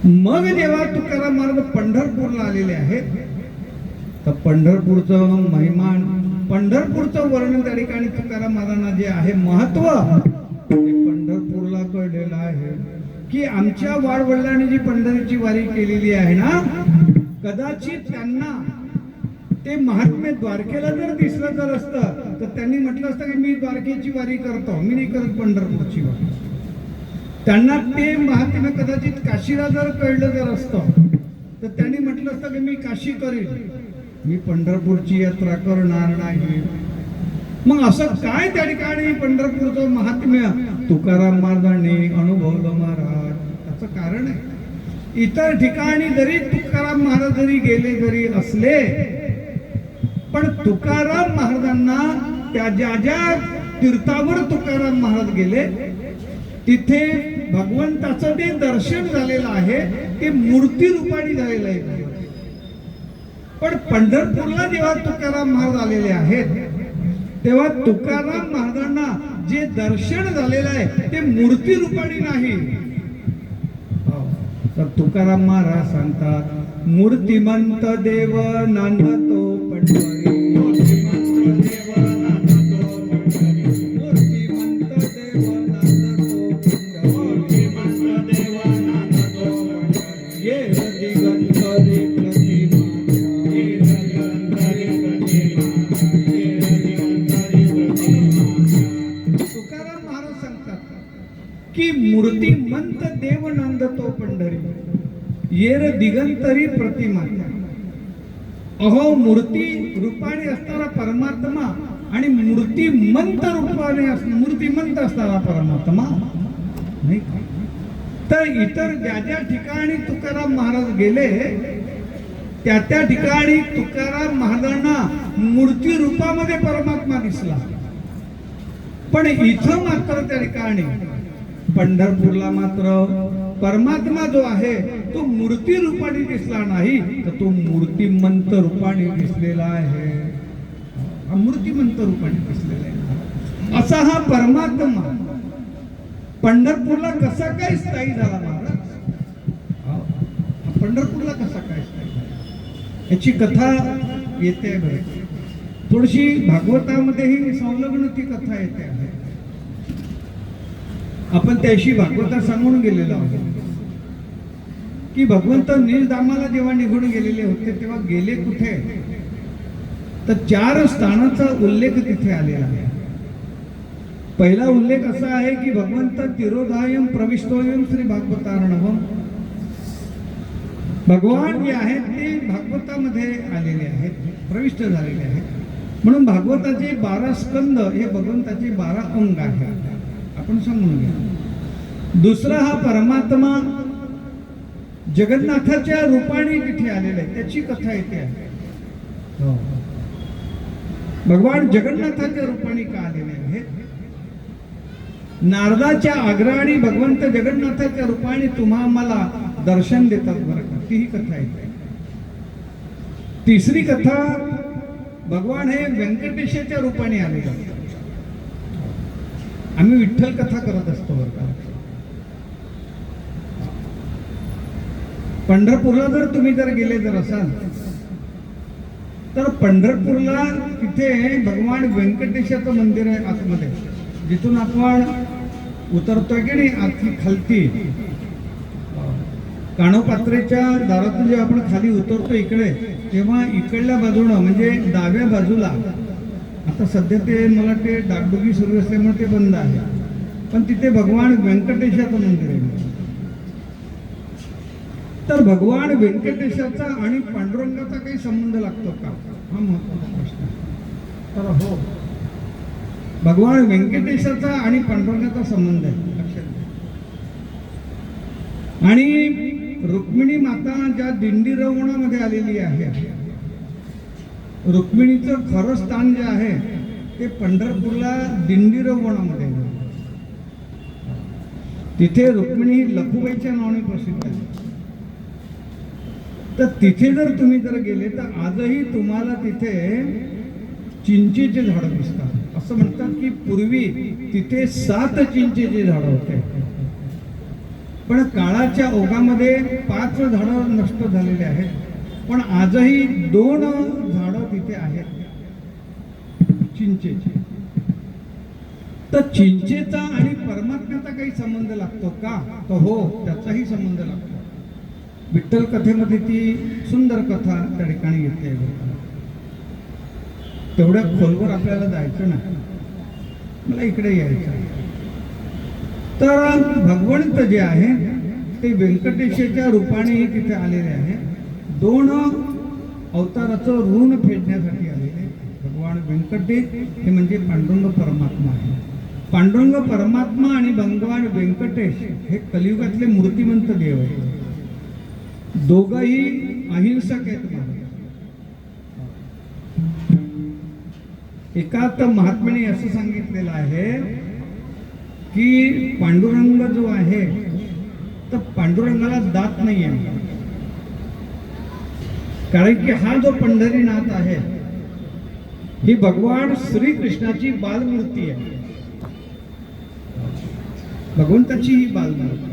मग जेव्हा तुकाराम महाराज पंढरपूरला आलेले आहेत तर पंढरपूरचं महिमान, पंढरपूरचं वर्णन त्या ठिकाणी तुकाराम महाराजांना जे आहे महत्व ते पंढरपूरला कळलेलं आहे की आमच्या वाडवडिलांनी जी पंढरीची वारी केलेली आहे ना, कदाचित त्यांना ते महात्म्य द्वारकेला जर दिसलं जर असतं तर त्यांनी म्हटलं असतं की मी द्वारकेची वारी करतो, मी नाही करत पंढरपूरची वारी. त्यांना ते महात्म्य कदाचित काशीला जर कळलं जर असतं तर त्यांनी म्हटलं असतं की मी काशी करेन, मी पंढरपूरची यात्रा करणार नाही. मग असं काय त्या ठिकाणी पंढरपूरचं महात्म्य तुकाराम महाराजांनी अनुभवलं महाराज? त्याचं कारण आहे इतर ठिकाणी जरी तुकाराम महाराज जरी गेले जरी असले पण तुकाराम महाराजांना त्या ज्या ज्या तीर्थावर तुकाराम महाराज गेले तिथे भगवंताचं ते दर्शन झालेलं आहे ते मूर्ती रूपाने झालेलं आहे. पण पंढरपूरला जेव्हा तुकाराम महाराज आलेले आहेत तेव्हा तुकाराम महाराजांना जे दर्शन झालेलं आहे ते मूर्ती रूपाने नाही. तर तुकाराम महाराज सांगतात मूर्तिमंत देव नांदतो पंढरी. मूर्तिमंत देव नांदतो पंढरी. मूर्तिमंत देव नांदतो पंढरी. मूर्तिमंत देव नांदतो पंढरी. ये दिगंतरी प्रतिमा. ये दिगंतरी प्रतिमा. ये दिगंतरी प्रतिमा. तुकाराम महाराज सांगतात की मूर्तिमंत देव नांदतो पंढरी. येर दिगंतरी प्रतिमा. अहो मूर्ती रूपाने असणारा परमात्मा आणि मूर्तिमंत रूपाने मूर्तिमंत असणारा परमात्मा नाही. तर इतर ज्या ज्या ठिकाणी तुकाराम महाराज गेले त्या त्या ठिकाणी तुकाराम महाराजांना मूर्ती रूपामध्ये परमात्मा दिसला. पण इथं मात्र त्या ठिकाणी पंढरपूरला मात्र परमात्मा जो आहे तो मूर्ती रूपाने दिसला नाही तर तो मूर्तिमंत रूपाने दिसलेला आहे. मूर्तिमंत रूपाने दिसलेला आहे. असा हा परमात्मा पंढरपूरला कसा काय स्थायी झाला महाराज? पंढरपूरला कसा काय स्थायी झाला याची कथा येते बरं. थोडीशी भागवतामध्येही संलग्न ती कथा येते आहे. आपण त्याशी भागवतात सांगून गेलेलो आहोत की भगवंत निजधामाला जेव्हा निघून गेलेले होते तेव्हा गेले कुठे तर 4 स्थानाचा उल्लेख तिथे आलेला आहे. पहिला उल्लेख असा आहे की भगवंत तिरोधायम प्रविष्टोयम श्री भागवतार्णवम. भगवान जे आहेत ते भागवतामध्ये आलेले आहेत, प्रविष्ट झालेले आहेत. म्हणून भागवताचे 12 स्कंद हे भगवंताचे 12 अंग आहेत. आपण समजून घ्या. दुसरा हा परमात्मा जगन्नाथाच्या रूपाने तिथे आलेला आहे त्याची कथा येते आहे. भगवान जगन्नाथाच्या रूपाने का आलेले आहेत? नारदाच्या आग्रहाने भगवंत जगन्नाथाच्या रूपाने तुम्हा मला दर्शन देतात बरं का. तीही कथा येते. तिसरी कथा भगवान हे व्यंकटेशाच्या रूपाने आलेले आहेत. आम्ही विठ्ठल कथा करत असतो बरं का. पंढरपूरला जर तुम्ही गेले जर असाल तर पंढरपूरला तिथे भगवान व्यंकटेशाचं मंदिर आहे आतमध्ये. जिथून आपण उतरतोय की नाही आतली खालती काणोपात्रेच्या दारातून जेव्हा आपण खाली उतरतो इकडे तेव्हा इकडल्या बाजूनं म्हणजे डाव्या बाजूला आता सध्या ते मला ते डागडुगी सुरू असल्यामुळे ते बंद आहे पण तिथे भगवान व्यंकटेशाचं मंदिर आहे. तर भगवान व्यंकटेशाचा आणि पांडुरंगाचा काही संबंध लागतो का हा महत्त्वाचा प्रश्न. तर हो भगवान व्यंकटेशाचा आणि पांडुरंगाचा संबंध आहे लक्षात. आणि रुक्मिणी माता ज्या दिंडी रवणामध्ये आलेली आहे रुक्मिणीचं खरं स्थान जे आहे ते पंढरपूरला दिंडी रवणामध्ये आहे. तिथे रुक्मिणी ही लखुबाईच्या नावाने प्रसिद्ध आहे. तर तिथे जर तुम्ही गेले तर आजही तुम्हाला तिथे चिंचेचे झाडं दिसतात. असं म्हणतात की पूर्वी तिथे 7 चिंचेचे झाडं होते पण काळाच्या ओघामध्ये 5 झाडं नष्ट झालेले आहेत. पण आजही 2 झाडं तिथे आहेत चिंचेचे. तर चिंचेचा आणि परमात्म्याचा काही संबंध लागतो का तर हो त्याचाही संबंध लागतो. विठ्ठल कथेमध्ये ती सुंदर कथा त्या ठिकाणी येते. तेवढ्या खोलवर आपल्याला जायचं नाही, मला इकडे यायचं. तर भगवंत जे आहे ते व्यंकटेशाच्या रूपाने तिथे आलेले आहे. 2 अवताराचं ऋण फेडण्यासाठी आलेले. भगवान व्यंकटेश हे म्हणजे पांडुरंग परमात्मा आहे. पांडुरंग परमात्मा आणि भगवान व्यंकटेश हे कलियुगातले मूर्तिमंत देव आहेत. दोघंही अहिंसक आहेत. एकात महात्म्याने असं सांगितलेलं आहे की पांडुरंग जो आहे तर पांडुरंगाला दात नाही आहे, कारण की हा जो पंढरीनाथ आहे ही भगवान श्रीकृष्णाची बालमूर्ती आहे, भगवंताची ही बालमूर्ती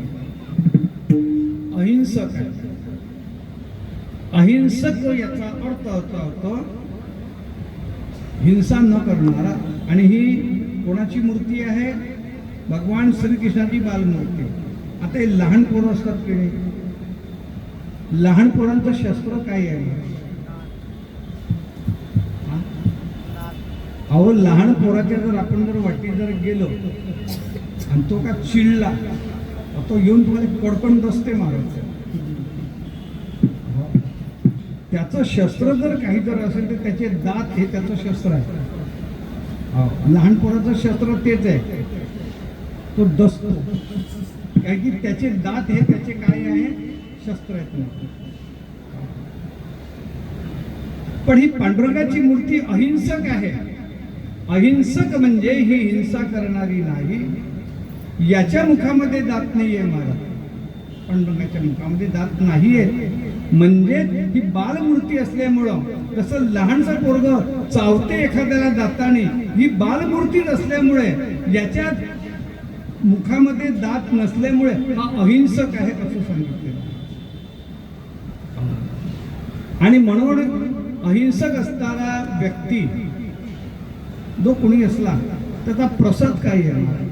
अहिंसक आहे. अहिंसक याचा अर्थ होतो हिंसा न करणारा, आणि ही कोणाची मूर्ती आहे? भगवान श्रीकृष्णाची बालमूर्ती. आता हे लहान पोरं असतात की नाही, लहान पोरांचं शस्त्र काय आहे? अहो लहान पोराच्या जर आपण जर वाटी जर गेलो आणि तो का चिडला, तो येऊन तुम्हाला कडकन रस्ते मारायचं. त्याचं शस्त्र जर काही जर असेल तर त्याचे दात हे त्याचं शस्त्र आहे. लहान पोराचं शस्त्र तेच आहे, तो डसतो, कारण की त्याचे दात हे त्याचे काय आहे? शस्त्र आहेत. पण ही पांडुरंगाची मूर्ती अहिंसक आहे. अहिंसक म्हणजे ही हिंसा करणारी नाही. याच्या मुखामध्ये दात नाहीये महाराज, पांडुरंगाच्या मुखामध्ये दात नाहीये, म्हणजे ही बालमूर्ती असल्यामुळं जसं लहानसा पोरग चावते एखाद्याला दाताने, ही बालमूर्ती नसल्यामुळे याच्या मुखामध्ये दात नसल्यामुळे हा अहिंसक आहे असं सांगितलेलं. आणि म्हणून अहिंसक असणारा व्यक्ती जो कोणी असला त्याचा प्रसाद काय आहे?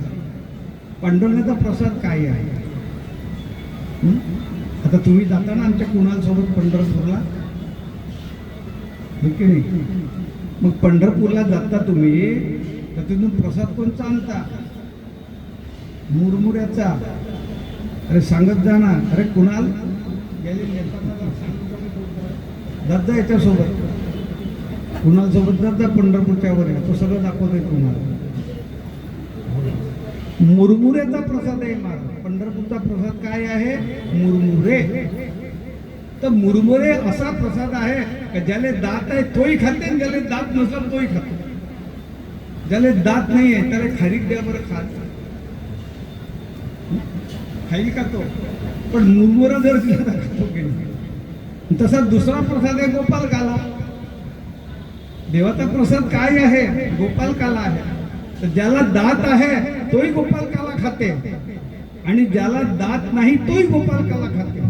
पांडुरंगाचा प्रसाद काय आहे? आता तुम्ही जाता ना आमच्या कुणालसोबत पंढरपूरला, की नाही? मग पंढरपूरला जाता तुम्ही तर तिथून प्रसाद कोणचा आणता? मुरमुऱ्याचा. अरे सांगत जा ना, अरे कुणाल जात जा याच्यासोबत, कुणाल सोबत जात जा पंढरपूरच्या वर, तो सगळं दाखवतोय तुम्हाला. मुरमुऱ्याचा प्रसाद आहे महाराज. पंढरपूरचा प्रसाद काय आहे? मुरमुरे. तर मुरमुरे असा प्रसाद आहे का ज्याला दात आहे तोही खाते, ज्याला दात नसेल तोही खाते. ज्याला दात नाही आहे त्याला खारीक द्या बरं, खाईल का तो? पण मुरमुरा जर खातो की नाही. तसा दुसरा प्रसाद आहे गोपाल काला. देवाचा प्रसाद काय आहे? गोपाल काला आहे. तर ज्याला दात आहे तोही गोपाल काला खाते, आणि ज्याला दात नाही तोही गोपाल काला खाते.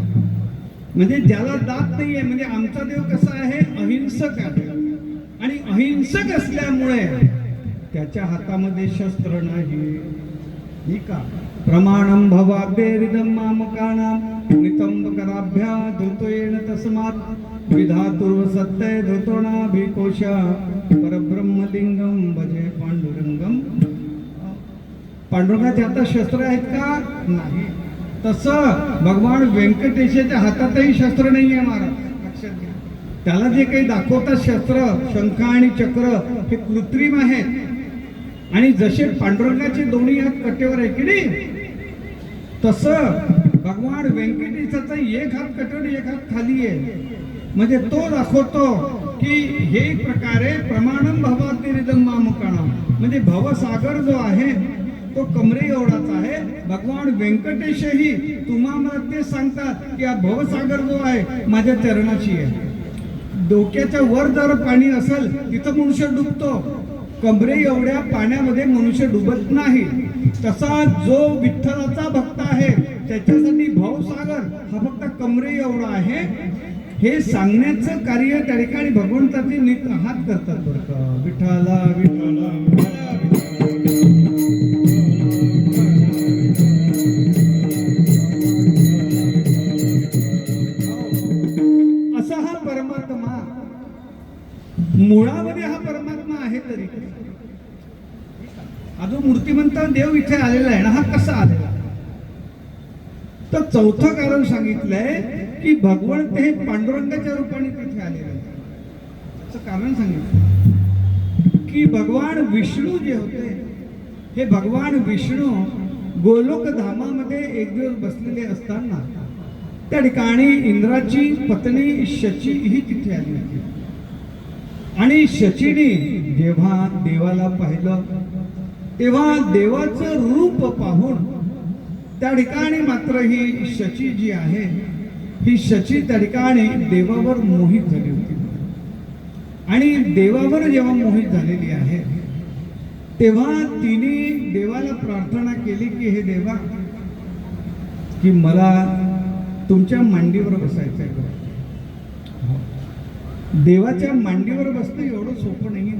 म्हणजे ज्याला दात नाहीये, म्हणजे आमचा देव कसा आहे? अहिंसक आहे. आणि अहिंसक असल्यामुळे त्याच्या हातामध्ये शस्त्र नाही का? प्रमाणम भवाभ्येरिदं मामकानां नितंबकराभ्या धृतोयेन तस्मात् विधातुर्व सत्य धृतोणाभिकोश परब्रह्मलिंगम भजे पांडुरंगम. पांडुरंगाच्या हातात शस्त्र आहेत का? नाही. तसं भगवान व्यंकटेशाच्या हातातही शस्त्र नाहीये महाराज, लक्षात घ्या. त्याला जे काही दाखवतात शस्त्र, शंख आणि चक्र, हे कृत्रिम आहेत. आणि जसे पांडुरंगाचे दोन्ही हात कटेवर आहे की नाही, तसं भगवान व्यंकटेशाचा एक हात कटेवर एक हात खाली आहे. म्हणजे तो दाखवतो की हे प्रकारे प्रमाणम भवातिरिदं मामुकाणां, म्हणजे भवसागर जो आहे तो कमरे एवढाच आहे. भगवान व्यंकटेशही तुम्हाला ते सांगतात की हा भवसागर जो आहे माझ्या चरणाशी आहे. डोक्याच्या वर जर पाणी असेल तिथं मनुष्य डुबतो, कमरे एवढ्या पाण्यामध्ये मनुष्य डुबत नाही. तसा जो विठ्ठलाचा भक्त आहे त्याच्यासाठी भवसागर हा फक्त कमरे एवढा आहे. हे सांगण्याचं कार्य त्या ठिकाणी भगवंताचे नीट हात करतात बरं का. विठ्ठला विठ्ठला असा हा परमात्मा, मुळामध्ये हा परमात्मा आहे. तरी अजून मूर्तिमंत देव इथे आलेला आहे ना, हा कसा आलेला? तर चौथं कारण सांगितलंय की भगवंत हे पांडुरंगाच्या रूपाने तिथे आलेले आहे. त्याचं कारण सांगितलं की भगवान विष्णू जे होते, हे भगवान विष्णू गोलोक धामामध्ये एक दिवस बसलेले असताना त्या ठिकाणी इंद्राची पत्नी शची ही तिथे आली होती. आणि शचीने जेव्हा देवाला पाहिलं तेव्हा देवाचं रूप पाहून त्या ठिकाणी मात्र ही शची जी आहे, ही शची त्या ठिकाणी देवावर मोहित झाली होती. आणि देवावर जेव्हा मोहित झालेली आहे तेव्हा तिने देवाला प्रार्थना केली की हे देवा, की मला तुमच्या मांडीवर बसायचं आहे. देवाच्या मांडीवर बसणं एवढं सोपं नाही.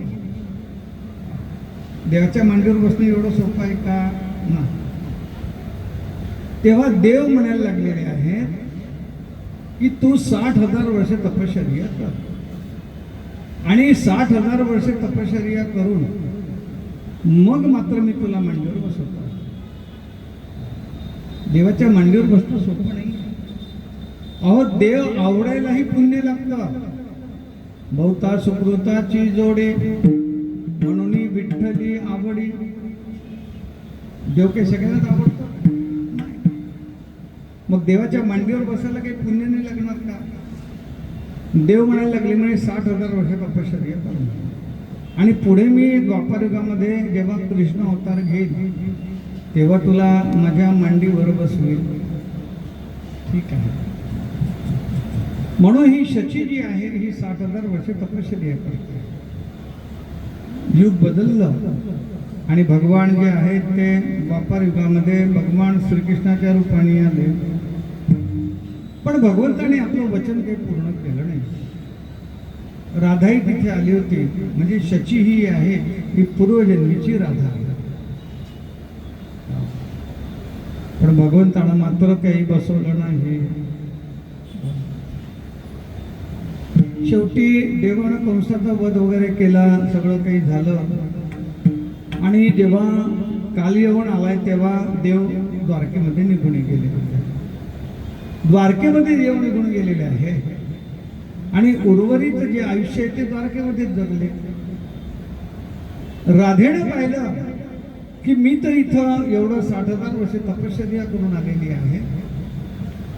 देवाच्या मांडीवर बसणं एवढं सोपं आहे का? ना. तेव्हा देव म्हणायला लागलेले आहेत की तू 60,000 वर्ष तपश्चर्या कर, आणि 60,000 वर्ष तपश्चर्या करून मग मात्र मी तुला मांडीवर बसवतो. देवाच्या मांडीवर बसणं सोपं नाही. अहो, देव आवडायलाही पुण्य लागतं. बहुता सुकृताची जोडे म्हणून विठ्ठली आवडी. देव काही सगळ्यांनाच आवडतो. मग देवाच्या मांडीवर बसायला काही पुण्य नाही लागणार का? देव म्हणायला लागले म्हणे 60,000 वर्ष तपश्चर्या करून, आणि पुढे मी द्वापारयुगामध्ये जेव्हा कृष्ण अवतार घेईल तेव्हा तुला माझ्या मांडीवर बसवेल. ठीक आहे. म्हणून ही शची जी आहे ही 60,000 वर्ष तपश्चर्या करते. युग बदललं आणि भगवान जे आहेत ते द्वापार युगामध्ये भगवान श्रीकृष्णाच्या रूपाने आले. पण भगवंताने आपलं वचन काही पूर्ण केलं नाही. राधाही तिथे आली होती. म्हणजे शची ही आहे ही पूर्वजन्मीची राधा आहे. पण भगवंतानं मात्र काही बसवलं नाही. शेवटी देवानं कंसाचा वध वगैरे केला, सगळं काही झालं. आणि जेव्हा कालयवन आलाय तेव्हा देव द्वारकेमध्ये निघून गेले. द्वारकेमध्ये देव निघून गेलेले आहे आणि उर्वरित जे आयुष्य आहे ते द्वारकेमध्येच जगले. राधेने पाहिलं की मी तर इथं एवढं 60,000 वर्ष तपश्चर्या करून आलेली आहे,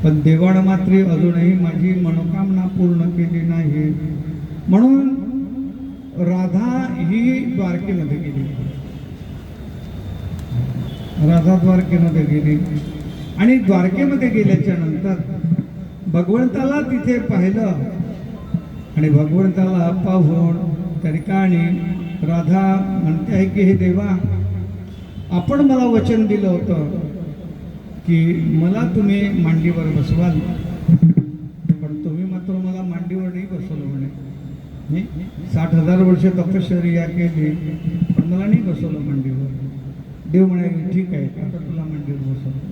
पण देवानं मात्र अजूनही माझी मनोकामना पूर्ण केली नाही. म्हणून राधा ही द्वारकेमध्ये गेली. राधा द्वारकेमध्ये गेली आणि द्वारकेमध्ये गेल्याच्या नंतर भगवंताला तिथे पाहिलं आणि भगवंताला पाहून त्या ठिकाणी राधा म्हणते आहे की हे देवा, आपण मला वचन दिलं होतं की मला तुम्ही मांडीवर बसवाल, पण तुम्ही मात्र मला मांडीवर नाही बसवलं म्हणे. 60,000 वर्ष तपश्चर्या केली पण मला नाही बसवलं मांडीवर. देव म्हणाले ठीक आहे, आता तुला मांडीवर बसवलं.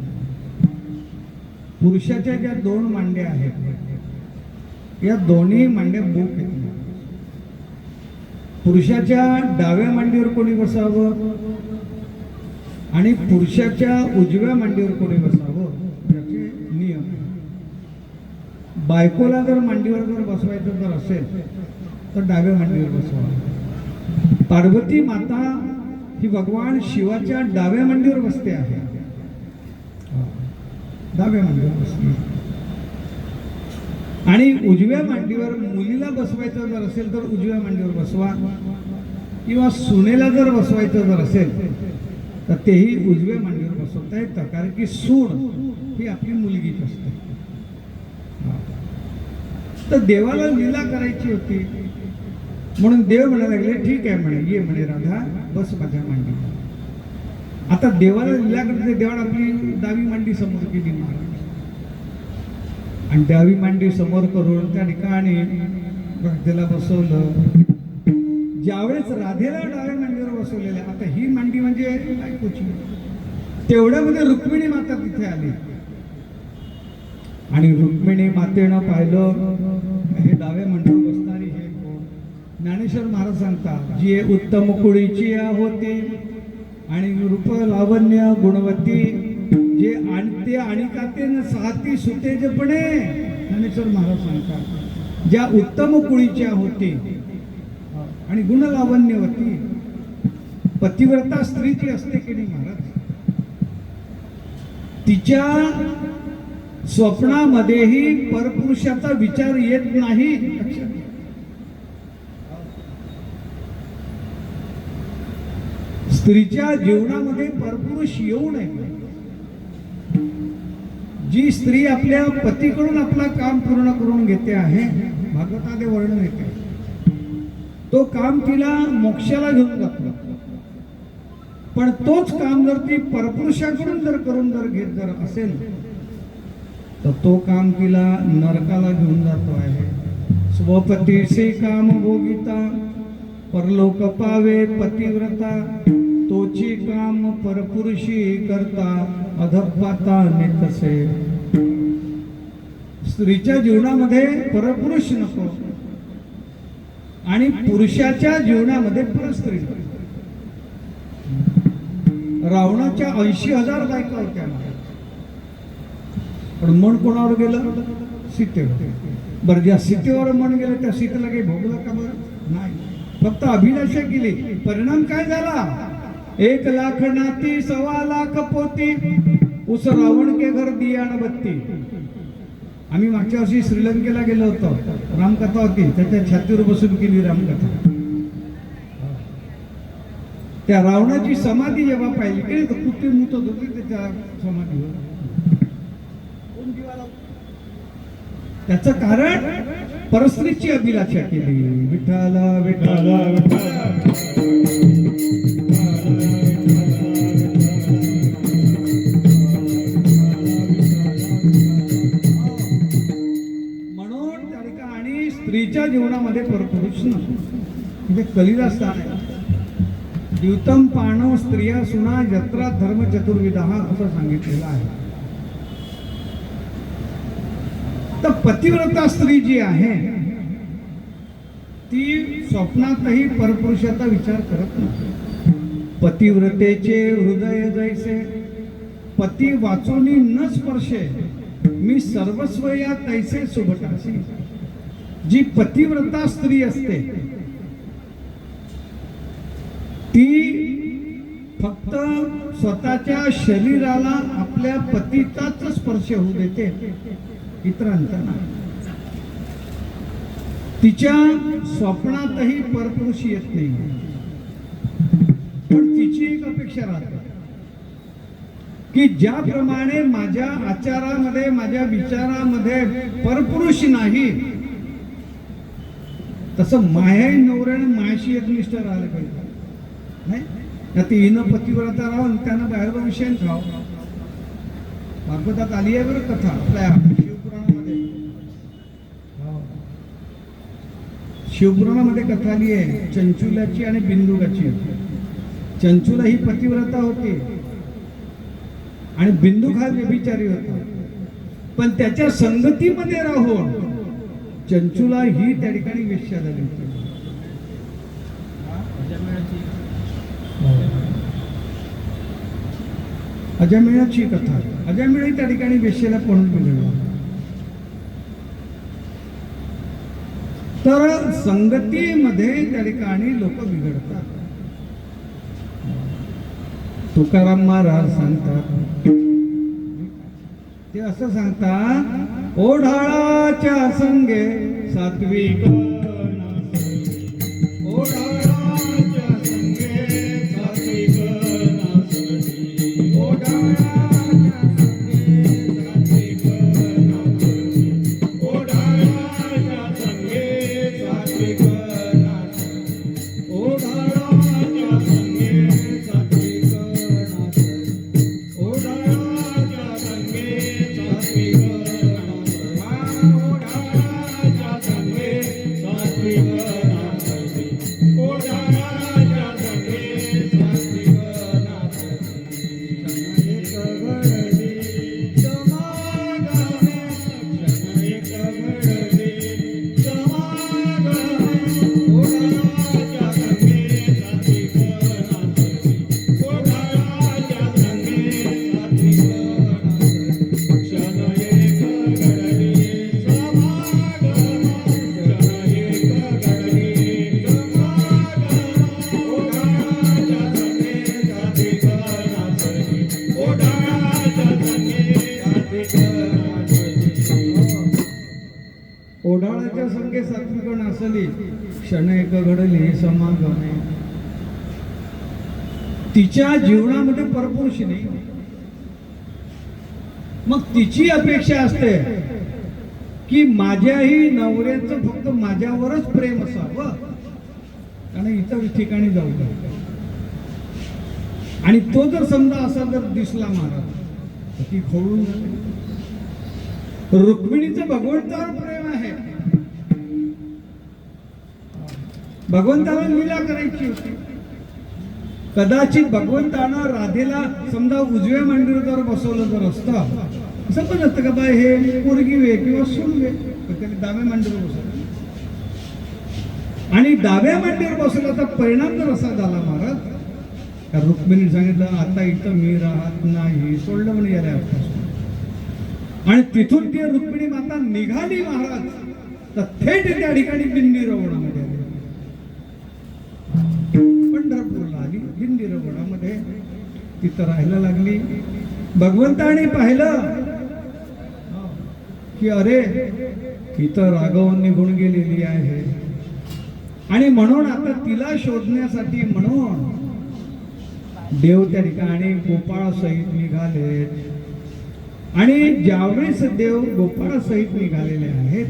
पुरुषाच्या ज्या 2 मांड्या आहेत या दोन्ही मांड्या मूक आहेत. पुरुषाच्या डाव्या मांडीवर कोणी बसावं आणि पुरुषाच्या उजव्या मांडीवर कोणी बसावं याचे नियम. बायकोला जर मांडीवर जर बसवायचं जर असेल तर डाव्या मांडीवर बसवा. पार्वती माता ही भगवान शिवाच्या डाव्या मांडीवर बसते आहे. डाव्या मांडीवर बसते. आणि उजव्या मांडीवर मुलीला बसवायचं जर असेल तर उजव्या मांडीवर बसवा, किंवा सुनेला जर बसवायचं जर असेल तर तेही उजव्या मांडीवर बसवता येतं, कारण की सून ही आपली मुलगीच असते. तर देवाला लीला करायची होती म्हणून देव म्हणायला लागले ठीक आहे म्हणे, ये म्हणे राधा बस माझ्या मांडीवर. आता देवाला लीला करते. देवाला आपली डावी मांडी समोर केली महाराज, आणि डावी मांडी समोर करून त्या ठिकाणी राधेला बसवलं. ज्यावेळेस राधेला डाव्या मांडीवर बसवलेलं, आता ही मांडी म्हणजे बायकोची, तेवढ्यामध्ये रुक्मिणी माता तिथे आली आणि रुक्मिणी मातेनं पाहिलं हे डाव्या मांडीवर बसणारी हे कोण. ज्ञानेश्वर महाराज सांगतात जी उत्तम कुळीची होती आणि रूप लावण्य गुणवती, जे आणते आणि कातेन साहती सुतेजपणे. ज्ञानेश्वर महाराज सांगतात ज्या उत्तम कुळीच्या होती आणि गुणलावण्यवती. पतिव्रता स्त्री जी असते की नाही महाराज, तिच्या स्वप्नामध्येही परपुरुषाचा विचार येत नाही. स्त्रीच्या जीवनामध्ये परपुरुष येऊ नये. जी स्त्री आपल्या पतीकडून आपलं काम पूर्ण करून घेते आहे, भागवतामध्ये वर्णन येते, तो काम तिला मोक्षाला घेऊन जातो. पण तोच काम जर ती परपुरुषाकडून जर घेत जर असेल तर तो काम तिला नरकाला घेऊन जातो आहे. स्वपतीशी काम भोगिता परलोक पावे पतिव्रता, तोची काम परपुरुषी करता अधपाता नेतसे. स्त्रीच्या जीवनामध्ये परपुरुष नको आणि पुरुषाच्या जीवनामध्ये परस्त्री. रावणाच्या 80,000 बायका होत्या, पण मन कोणावर गेलं? सीतेवर. बरं, ज्या सीतेवर मन गेलं त्या सीतेला काही भोगलं का? बरं नाही, फक्त अभिलाषा केली. परिणाम काय झाला? 1 लाख नाती 1.25 लाख पोती, उस रावण के घर दिया न बत्ती. आम्ही मागच्या वर्षी श्रीलंकेला गेलो होतो, रामकथा होती, त्याच्या छातीवर बसून केली रामकथा. त्या रावणाची समाधी जेव्हा पाहिली की तर कुठे मुतत होती त्याच्या समाधीवर. त्याचं कारण परस्त्रीची अभिलाषा केली. विठ्ठला विठ्ठला म्हणून त्या ठिकाणी स्त्रीच्या जीवनामध्ये परपुरुष नसतो. म्हणजे कलिदा स्थान आहे. द्युतम पाणव स्त्रिया सुना जत्रा धर्म चतुर्विधा असं सांगितलेलं आहे. तर पतिव्रता स्त्री जी आहे ती स्वप्नातही परपुरुषाचा विचार करत नाही. पतिव्रतेचे हृदय जैसे पती वाचोनी न स्पर्शे, मी सर्वस्व या तैसे सुभटासी. जी पतिव्रता स्त्री असते ती फक्त स्वतःच्या शरीराला आपल्या पतीचाच स्पर्श होऊ देते, इतरांचा नाही. तिच्या स्वप्नातही परपुरुष येत नाही. पण तिची एक अपेक्षा राहते की ज्याप्रमाणे माझ्या आचारामध्ये माझ्या विचारामध्ये परपुरुष नाही, तसं माया नवऱ्याने मायाशी एकनिष्ठ राहिलं पाहिजे. नाही ती हिनं पतिव्रता राहून त्यानं बाहेर जाऊन शेण खाव. भागवतात आली आहे बरं कथा आपल्या शिवपुराणामध्ये. शिवपुराणामध्ये कथा आली आहे चंचुलाची आणि बिंदुकाची. चंचुला ही पतिव्रता होती आणि बिंदुक हा व्यभिचारी होता. पण त्याच्या संगतीमध्ये राहून चंचुला ही त्या ठिकाणी वेश्या झाली होती. अजमेळाची कथा. अजमेळ त्या ठिकाणी वेश्येला पळून गेलेला. तर संगतीमध्ये त्या ठिकाणी लोक बिघडतात. तुकाराम महाराज सांगतात, ते असं सांगतात, ओढाळाच्या संगे सात्विक नासरी. ओढाळाच्या संगे सात्विक नासरी. ओढाळाच्या संगे सात्विक नासरी. ओढाळाच्या संगे सात्विक नासरी. ओढाळाच्या संगे सात्विक ओढाळाच्या संगे सात्विक नासली क्षण एक घडली समागमे. तिच्या जीवनामध्ये परपुरुष नाही. मग तिची अपेक्षा असते की माझ्याही नवऱ्याचं फक्त माझ्यावरच प्रेम असावं आणि इतर ठिकाणी जाऊ नये. आणि तो जर समजा असा जर दिसला महाराज तर ती खोळून जाते. रुक्मिणीचं भगवंतावर प्रेम आहे. भगवंताला लीला करायची होती. कदाचित भगवंतानं राधेला समजा उजव्या मांडीवर बसवलं जर असतं असं पण असतं का बाय हे पोरगी वे किंवा सून वे, त्याने डाव्या मांडीवर बसवलं आणि डाव्या मांडीवर बसवल्याचा परिणाम जर असा झाला महाराज का रुक्मिणी सांगितलं आता इथं मी राहत नाही, सोडलं म्हणे याला आजपासून. आणि तिथून ती रुक्मिणी माता निघाली महाराज तर थेट त्या ठिकाणी दिंडी रवणामध्ये आली. पंढरपूरला आली. दिंडी रवणामध्ये तिथं राहायला लागली. भगवंताने पाहिलं की अरे इथं राघव निघून गेलेली आहे आणि म्हणून आता तिला शोधण्यासाठी म्हणून देव त्या ठिकाणी गोपाळ सहित निघाले. आणि ज्यावेळेस देव गोपाळ सहित निघालेले आहेत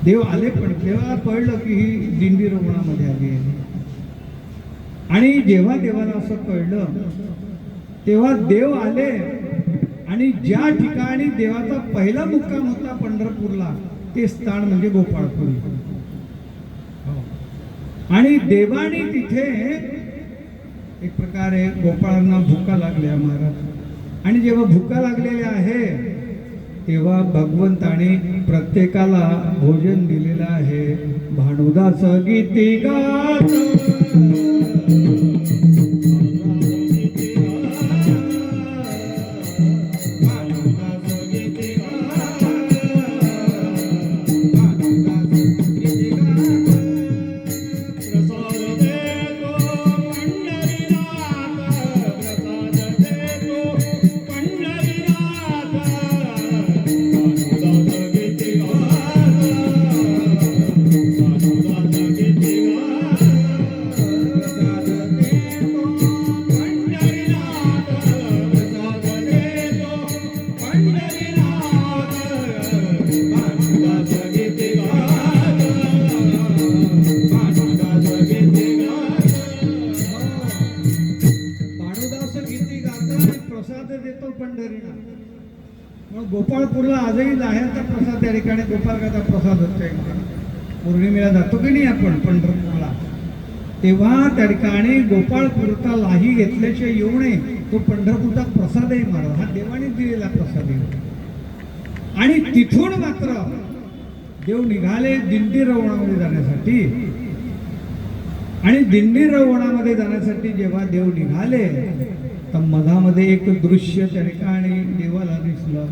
देव आले पण तेव्हा कळलं की ही दिंडी रवणामध्ये आली आहे. आणि जेव्हा देवाला असं कळलं तेव्हा देव आले आणि ज्या ठिकाणी देवाचा पहिला मुक्काम होता पंढरपूरला ते स्थान म्हणजे गोपाळपुरी. आणि देवाने तिथे एक प्रकारे गोपाळांना भुका लागल्या महाराज. आणि जेव्हा भुका लागलेल्या आहे तेव्हा भगवंताने प्रत्येकाला भोजन दिलेलं आहे. भानुदास गीती गात गोपाळपूरला आजही लाह्यांचा प्रसाद त्या ठिकाणी गोपाळकाचा प्रसाद असतो. पौर्णिमेला जातो की नाही आपण पंढरपूरला तेव्हा त्या ठिकाणी गोपाळपूरचा लाही घेतल्याशिवाय येऊ नये. तो पंढरपूरचा प्रसाद आहे महाराज. हा देवाने दिलेला प्रसाद आहे. आणि तिथून मात्र देव निघाले दिंडी रवणामध्ये जाण्यासाठी. आणि दिंडी रवणामध्ये जाण्यासाठी जेव्हा देव निघाले तर मधामध्ये एक दृश्य त्या ठिकाणी देवाला दिसलं.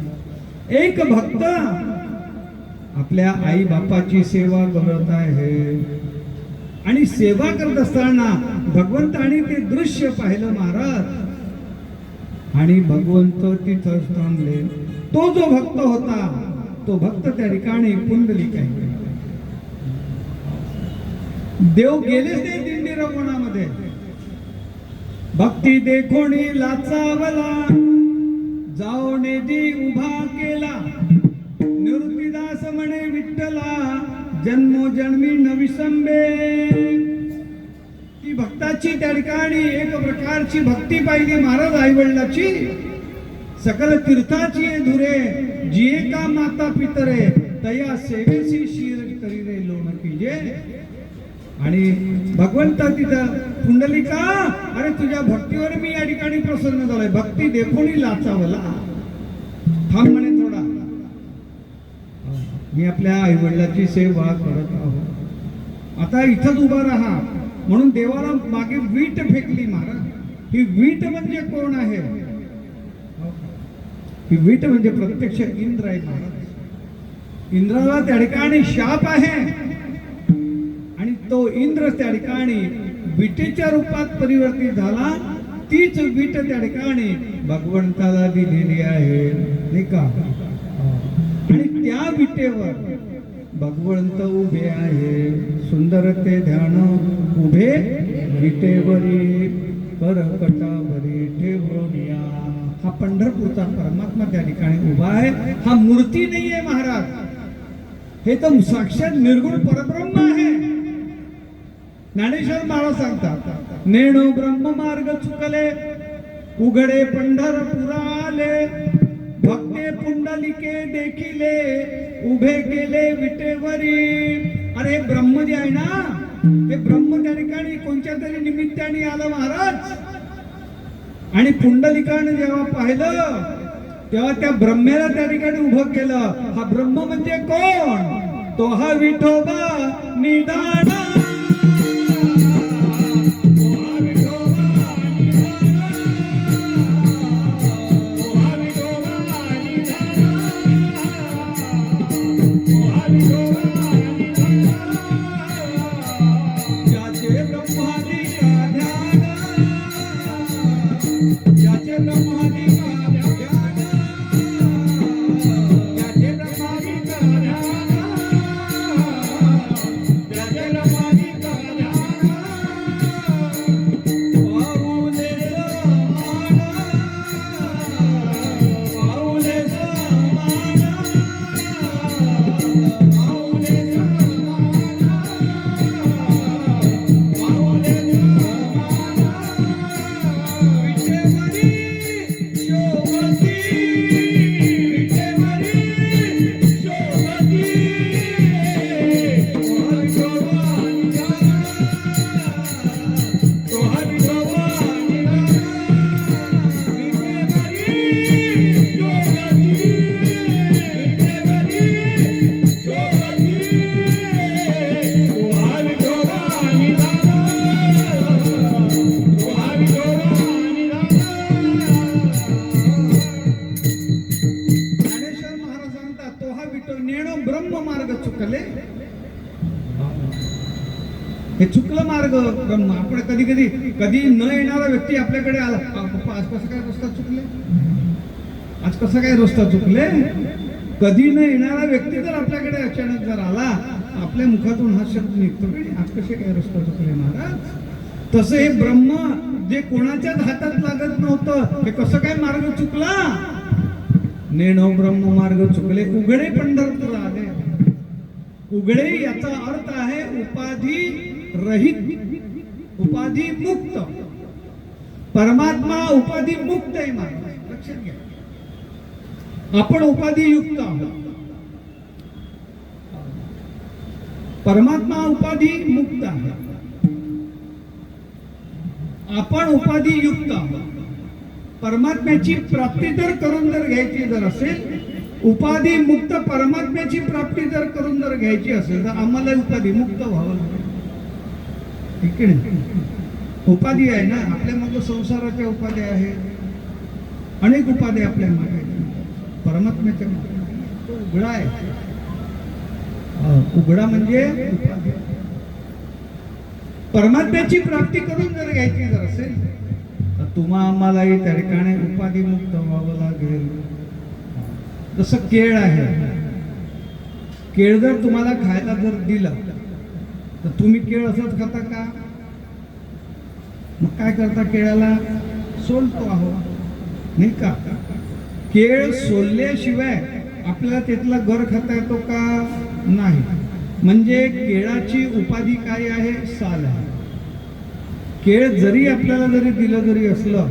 एक भक्त आपल्या आई बापाची सेवा करत आहे आणि सेवा करत असताना भगवंताने ते दृश्य पाहिलं महाराज. आणि भगवंत तिथंच थांबले. तो जो भक्त होता तो भक्त त्या ठिकाणी पुंडलिक आहे. देव गेलेच नाही दिंडी रवणामध्ये. भक्ती देखोणी लाचावला जाओ नेदी उभा केला. निवृत्तीदास म्हणे विठ्ठला जन्मोजन्मी न विसंबे. ती भक्ताची त्या ठिकाणी एक प्रकारची भक्ती पाहिली महाराज. आईवडिलाची सकल तीर्थाची धुरे जिये का माता पितरे तया सेवेसी शिर करी रे लोण कीजे. आणि भगवंता तिथं पुंडलिका अरे तुझ्या भक्तीवर मी या ठिकाणी प्रसन्न झालोय. भक्ती देखोनी लाचावला. थांब म्हणे थोडा, मी आपल्या आई वडिलाची सेवा करत आहोत. आता इथंच उभा राहा म्हणून देवाला मागे वीट फेकली महाराज. ही वीट म्हणजे कोण आहे? ही वीट म्हणजे प्रत्यक्ष इंद्र आहे महाराज. इंद्राला त्या ठिकाणी शाप आहे आणि तो इंद्र त्या ठिकाणी विटेच्या रूपात परिवर्तित झाला. तीच वीट त्या ठिकाणी भगवंताला दिलेली आहे नाही का. आणि त्या विटेवर भगवंत उभे आहे. सुंदर ते ध्यान उभे विटेवरी करकटावरी ठेवूया. हा पंढरपूरचा परमात्मा त्या ठिकाणी उभा आहे. हा मूर्ती नाही आहे महाराज, हे तर साक्षात निर्गुण परब्रह्म आहे. ज्ञानेश्वर महाराज सांगतात, नेणो ब्रह्म मार्ग चुकले, उघडे पंढरपुरा आले, भक्ते पुंडलिके देखिले, उभे केले विटेवरी. अरे ब्रह्म जे आहे ना, ते ब्रह्म त्या ठिकाणी कोणत्या तरी निमित्ताने आलं महाराज. आणि पुंडलिकाने जेव्हा पाहिलं तेव्हा त्या ब्रह्मेला त्या ठिकाणी उभं केलं. हा ब्रह्म म्हणजे कोण? तो हा विठोबा निदान. हे चुकलं मार्ग ब्रह्म. आपण कधी न येणारा व्यक्ती आपल्याकडे आला, आज कसं काय रस्ता चुकले, आज कसं काय रस्ता चुकले. कधी न येणारा व्यक्ती जर आपल्याकडे अचानक जर आला, आपल्या मुखातून हा शब्द निघतो, आज कसे काय रस्ता चुकले महाराज. तसं हे ब्रह्म जे कोणाच्याच हातात लागत नव्हतं, हे कसं काय मार्ग चुकला. नेणो ब्रह्म मार्ग चुकले, उघडे पंढरपूर आले. उघडे याचा अर्थ आहे उपाधी रहित, उपाधी मुक्त. परमात्मा उपाधी मुक्त आहे महाराज, लक्षात घ्या. आपण उपाधी युक्त आहोत, परमात्मा उपाधी मुक्त आहे. आपण उपाधी युक्त आहोत. परमात्म्याची प्राप्ती जर करून जर घ्यायची जर असेल, उपाधी मुक्त परमात्म्याची प्राप्ती जर करून जर घ्यायची असेल तर आम्हाला उपाधी मुक्त व्हावं लागेल. ठीक आहे. उपाधी आहे ना आपल्या मागे, संसाराच्या उपाध्या आहेत, अनेक उपाध्या आपल्या मागे. परमात्म्याच्या मागे तो उघडा आहे. उघडा म्हणजे उपाधी. परमात्म्याची प्राप्ती करून जर घ्यायची जर असेल तर तुम्हा आम्हालाही त्या ठिकाणी उपाधी मुक्त व्हावं लागेल. जसं केळ आहे, केळ जर तुम्हाला खायला जर दिलं तर तुम्ही केळ असंच खाता का. मग काय करता, केळाला सोलतो आहोत नाही का. केळ सोलल्याशिवाय आपल्याला त्यातला गर खाता येतो का, नाही. म्हणजे केळाची उपाधी काय आहे, साल आहे. केळ जरी आपल्याला जरी दिलं जरी असलं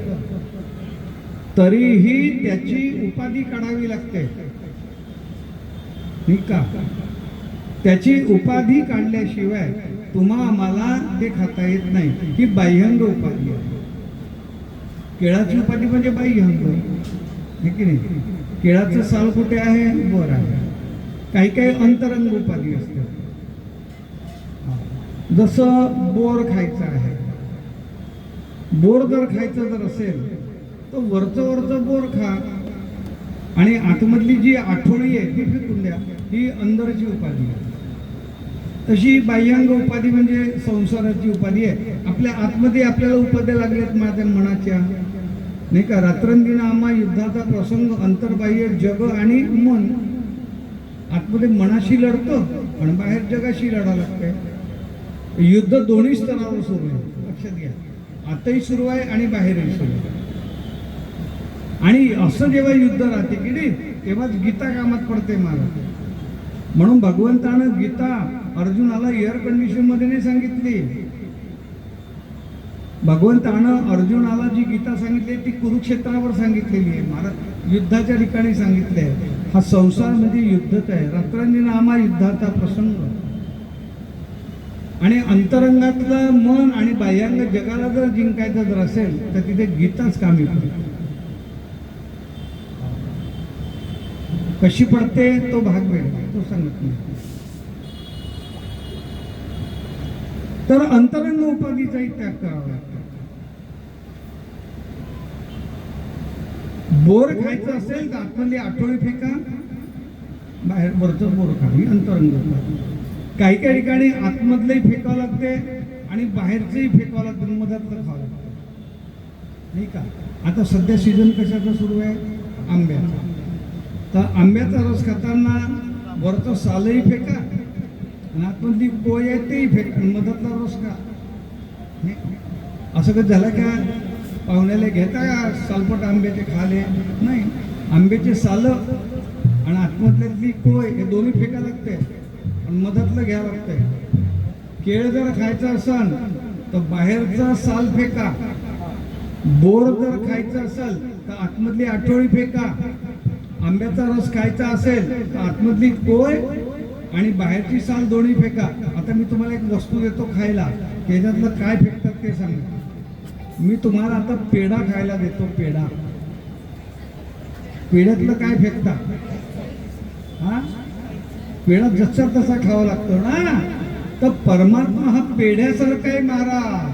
तरीही त्याची उपाधी काढावी लागते ठीक का. त्याची उपाधी काढल्याशिवाय तुम्हा आम्हाला ते खाता येत नाही. ही बाह्यंग उपाधी आहे. केळाची उपाधी म्हणजे बाह्यंग आहे की नाही. केळाचं साल कुठे आहे, वर आहे. काही काही अंतरंग उपाधी असते. जसं बोर खायचं आहे, बोर जर खायचं जर असेल तर वरचं बोर खा आणि आतमधली जी आठवडी आहे ती फेकून द्या. ही अंदरची उपाधी आहे. तशी बाह्यांग उपाधी म्हणजे संसाराची उपाधी आहे. आपल्या आतमध्ये आपल्याला उपाध्या लागल्यात माझ्या मनाच्या नाही का. रात्रंदिन आम्हा युद्धाचा प्रसंग, अंतर्बाह्य जग आणि मन. आतमध्ये मनाशी लढतं पण बाहेर जगाशी लढा लागतंय. युद्ध दोन्ही स्तरावर सुरू आहे, लक्षात घ्या. आतही सुरू आहे आणि बाहेरही सुरू आहे. आणि असं जेव्हा युद्ध राहते की नाही तेव्हाच गीता कामात पडते महाराज. म्हणून भगवंतानं गीता अर्जुनाला एअर कंडिशन मध्ये नाही सांगितली. भगवंतानं अर्जुनाला जी गीता सांगितली ती कुरुक्षेत्रावर सांगितलेली आहे महाराज, युद्धाच्या ठिकाणी सांगितले आहे. हा संसार म्हणजे युद्धच आहे, रात्रंदिनामा युद्धाचा प्रसंग. आणि अंतरंगातलं मन आणि बाह्यांग जगाला जर जिंकायचं जर असेल तर तिथे गीताच कामी पडते. कशी पडते तो भाग वेगळा, तो सांगत नाही. तर अंतरंग उपाधीचाही त्याग करावा लागतो. बोर खायचं असेल तर आतमध्ये आठवडी फेका, बाहेर वरचं बोर खा, ही अंतरंग उपाधी. काही काही ठिकाणी आतमधलंही फेकावं लागते आणि बाहेरचंही फेकावं लागतं, मधातलं खावं लागतं नाही का. आता सध्या सीझन कशाचा सुरू आहे, आंब्याचा. तर आंब्याचा रस खाताना वरचं सालही फेका आणि आतमधली पोय आहे तेही फेका, मधातला रस का नाही. असं कधी झालं का, पाहुण्याला घेता का सालपट आंब्याचे खाले नाही, आंब्याचे साल आणि आतमधल्यातली कोय हे दोन्ही फेका लागते आणि मधातलं घ्यावं लागतंय. केळ जर खायचं असेल तर बाहेरचा साल फेका, बोर जर खायचं असेल तर आतमधली आठवडी फेका, आंब्याचा रस खायचा असेल तर आतमधली कोय आणि बाहेरची साल दोन्ही फेका. आता मी तुम्हाला एक वस्तू देतो खायला, त्याच्यातलं काय फेकतात ते सांगा. मी तुम्हाला आता पेढा खायला देतो, पेढा, पेढ्यातलं काय फेकता, हा पेढा जसा तसा खावा लागतो ना. तर परमात्मा हा पेढ्यासारखा आहे महाराज.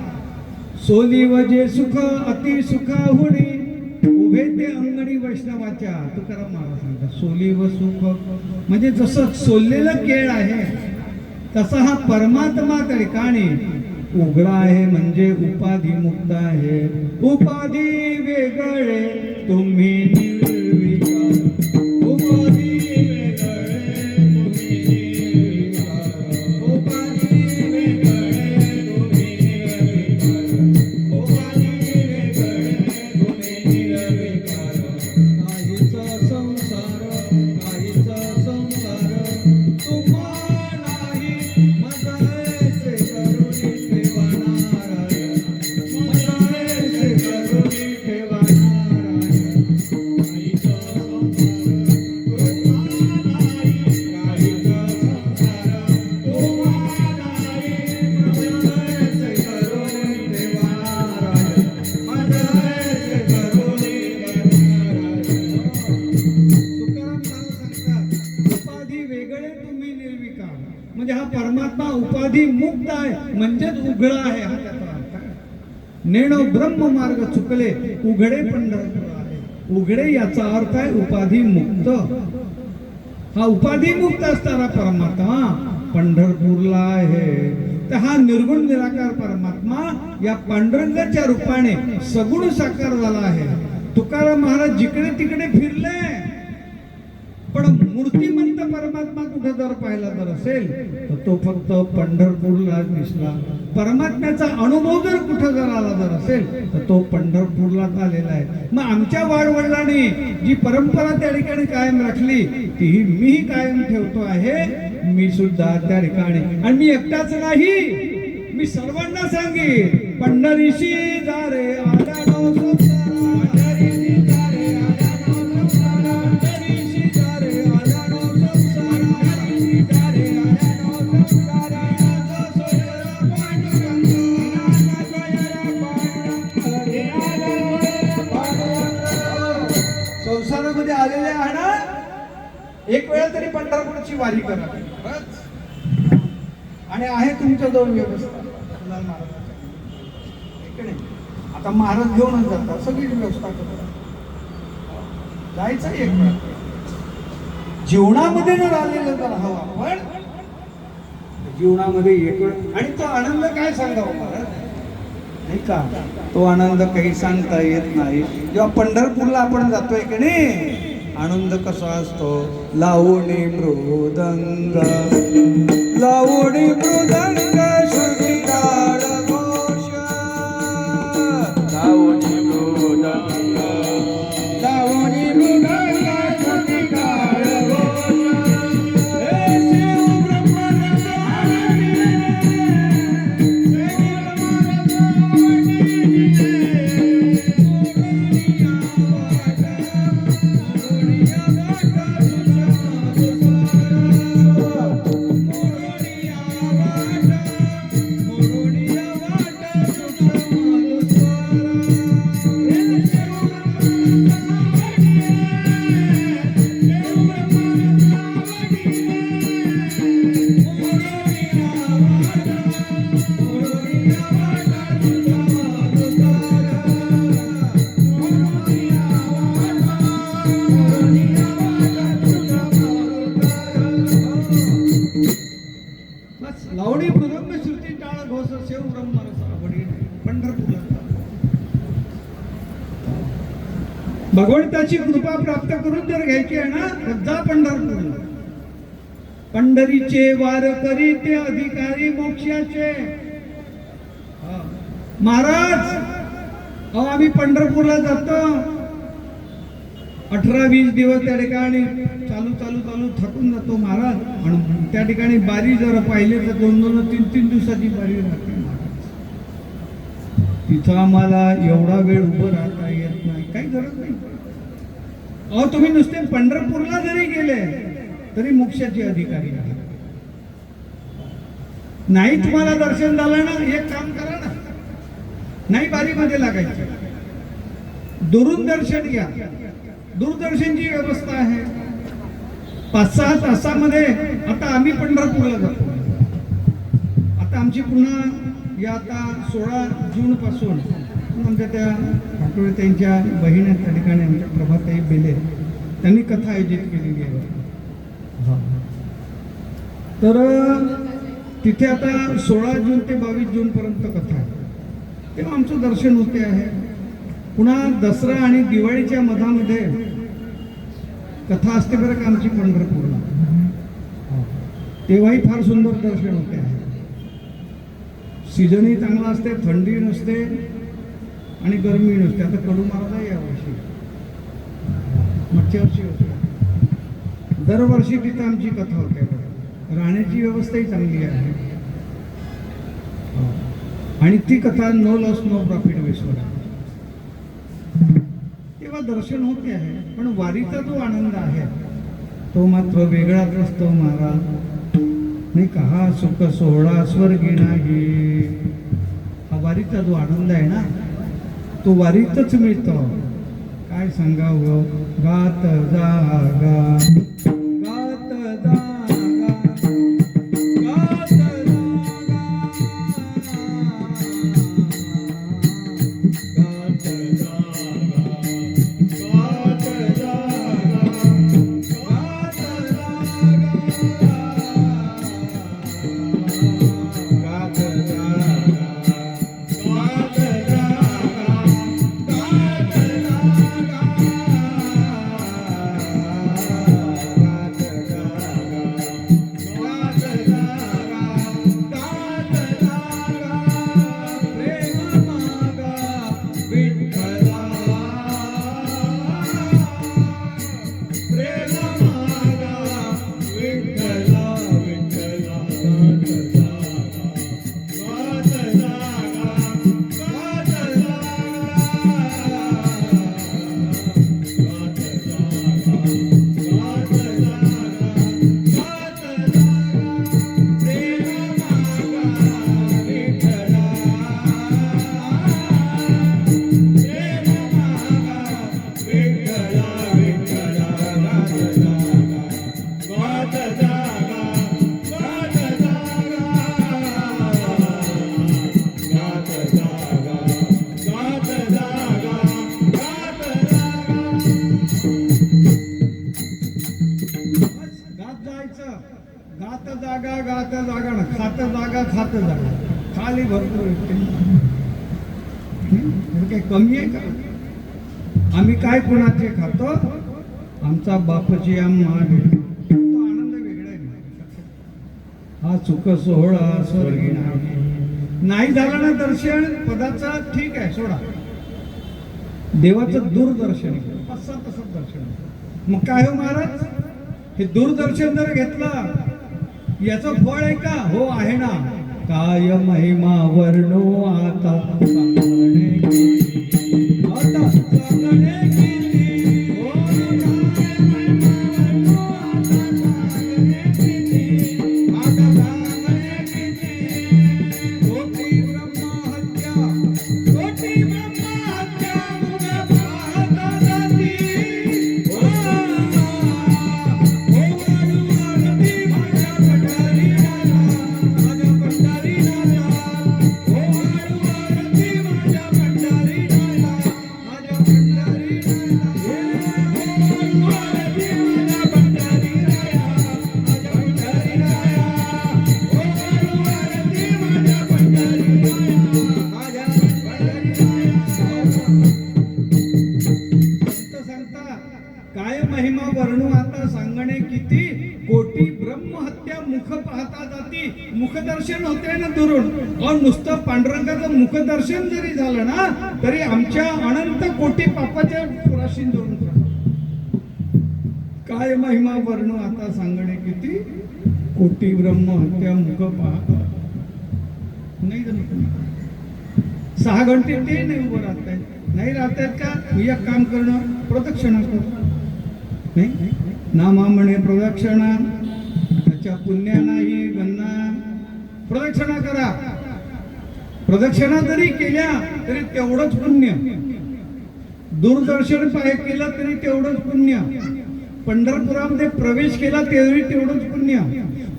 सोली वजे सुख अति सुखा होणे उभे ते अंगणी वैष्णवाच्या, तुकाराम महाराज सांगतात. सोली व सुख म्हणजे जसं सोललेलं केळ आहे तसा हा परमात्मा त्या ठिकाणी उघडा आहे, म्हणजे उपाधी मुक्त आहे. उपाधी वेगळे तुम्ही निर्विकार, उपाधी वेगळे तुम्ही निर्विकार, उपाधी वेगळे तुम्ही निर्विकार, उपाधी वेगळे तुम्ही निर्विकार. काहीचा संसार, काहीचा संसार तुम्हा नाही, माझा ऐसे करुणी ठेवा नारायण, माझा ऐसे करुणी ठेवा नारायण. काहीचा संसार तुम्हा नाही, काहीचा संसार तुम्हा नाही, माझा ऐसे करुणी ठेवा नारायण, माझा ऐसे करुणी ठेवा नारायण. तुकाराम महाराज सांगतात उपाधी वेगळे तुम्ही निर्विकार, म्हणजे हा परमात्मा उपाधी मुक्त आहे, म्हणजेच उघडा आहे. हा त्याचा अर्थ आहे. नेणो ब्रह्म मार्ग चुकले उघडे पंढरपूर आले. उघडे याचा अर्थ आहे उपाधी मुक्त. हा उपाधी मुक्त असणारा परमात्मा पंढरपूरला आहे. तर हा निर्गुण निराकार परमात्मा या पांडुरंगाच्या रूपाने सगुण साकार झाला आहे. तुकाराम महाराज जिकडे तिकडे फिरले, पण मूर्तिमंत परमात्मा कुठे जर पाहिला जर असेल तर तो फक्त पंढरपूरला दिसला. परमात्म्याचा अनुभव जर कुठे जर आला जर असेल तर तो पंढरपूरलाच आलेला आहे. मग आमच्या वाडवडिलांनी जी परंपरा त्या ठिकाणी कायम राखली तीही मीही कायम ठेवतो आहे. मी सुद्धा त्या ठिकाणी, आणि मी एकटाच नाही, मी सर्वांना सांगेन पंढरीशी जा रे आल्यानो संसारा, पंढरीशी जा रे आल्यानो संसारा, पंढरीशी जा रे आल्यानो संसारा, पंढरीशी जा रे आल्यानो संसारा. नाथ सोयरा पांडुरंग, नाथ सोयरा पांडुरंग. संसारामध्ये आलेले आहे ना, एक वेळा तरी पंढरपूरची वारी करा आणि आहे तुमच्या जवळ व्यवस्था. आता महाराज घेऊनच जातात, सगळी व्यवस्था करतात. जायचं एक वेळा जीवनामध्ये जर आलेलं जर हवं आपण जीवनामध्ये एक वेळ, आणि तो आनंद काय सांगावा महाराज नाही का. तो आनंद काही सांगता येत नाही. जेव्हा पंढरपूरला आपण जातोय की नाही, आनंद कसा असतो. लावणी मृदंग, लावणी मृदंग श्रुती ताळ घोष, लावणी मृदंग, लावणी लावणी मृदंग श्रुती टाळ घोष सेव ब्रह्म रस आवडी पंढरपूरला भगवंताची कृपा प्राप्त करून जर घ्यायची आहे ना तर जा पंढरपूरला. पंढरीचे वार करी ते अधिकारी मोक्षाचे. महाराज अहो आम्ही पंढरपूरला जातो 18-20 दिवस त्या ठिकाणी चालू थकून जातो महाराज. आणि त्या ठिकाणी बारी जर पाहिले तर 2-3 दिवसाची बारी राहते महाराज. तिथं आम्हाला एवढा वेळ उभं राहता येत नाही, काही गरज नाही. अहो तुम्ही नुसते पंढरपूरला जरी गेले तरी मोक्षाचे अधिकारी आहे. नाही तुम्हाला दर्शन झालं ना एक काम करा ना, नाही बारीमध्ये लागायचं, दुरून दर्शन घ्या. दूरदर्शनची व्यवस्था आहे 5-6 तासामध्ये. आता आम्ही पंढरपूरला जातो. आता आमची पुन्हा या आता 16 जून पासून आमच्या त्या आठवडे त्यांच्या बहीण आहेत त्या ठिकाणी आमच्या प्रभाताई बेले त्यांनी कथा आयोजित केलेली आहे. तर तिथे आता 16 जून ते 22 जून पर्यंत कथा आहे. तेव्हा आमचं दर्शन होते आहे. पुन्हा दसरा आणि दिवाळीच्या मधामध्ये कथा असते बरं का आमची पंढरपूरला. तेव्हाही फार सुंदर दर्शन होते आहे. सीझनही चांगला असते, थंडी नसते आणि गरमी नसते. आता कडू महाराज यावर्षी मागच्या वर्षी होते. दरवर्षी तिथं आमची कथा होते. राहण्याची व्यवस्थाही चांगली आहे आणि ती कथा नो लॉस नो प्रॉफिट बेसवर आहे. तेव्हा दर्शन होते आहे. पण वारीचा जो आनंद आहे तो मात्र वेगळाच असतो महाराज. नाही का हा सुख सोहळा स्वर्गी नाही. हा वारीचा जो आनंद आहे ना तो वारीतच मिळतो. काय सांगावं, गात जागा गात जागा गात खात जागा खाली भरपूर काही कमी आहे का? आम्ही काय कोणाचे खातो? आमचा बापची आम्हा तो आनंद वेगळा आहे. हा सुख सोहळा स्वर्गी नाही झालं ना दर्शन पदाचा ठीक आहे सोडा. देवाचं दूरदर्शन 5-6 तासात दर्शन. मग काय हो महाराज हे दूरदर्शन जर घेतलं याचं फळ आहे का? हो आहे ना. काय महिमा वर्णो आता ब्रह्महत्या मुख पाहता जाती, मुखदर्शन होते ना दुरून. अहो नुसतं पांडुरंगाचं मुखदर्शन जरी झालं ना तरी आमच्या अनंत कोटी पापाच्या राशीन दुरून काय महिमा वर्णू आता सांगणे किती. कोटी ब्रह्महत्या मुख पाहता नाही जमत. 6 घंटे ते नाही उभं राहतायत. नाही राहतायत का. एक काम करणं, प्रदक्षिणा कर. नाही नामा म्हणे प्रदक्षिणा, त्याच्या पुण्या नाही गणना. प्रदक्षिणा करा. प्रदक्षिणा जरी केल्या तरी तेवढंच पुण्य. दूरदर्शन पाहे केलं तरी तेवढंच पुण्य. पंढरपुरामध्ये प्रवेश केला तरी तेवढंच पुण्य.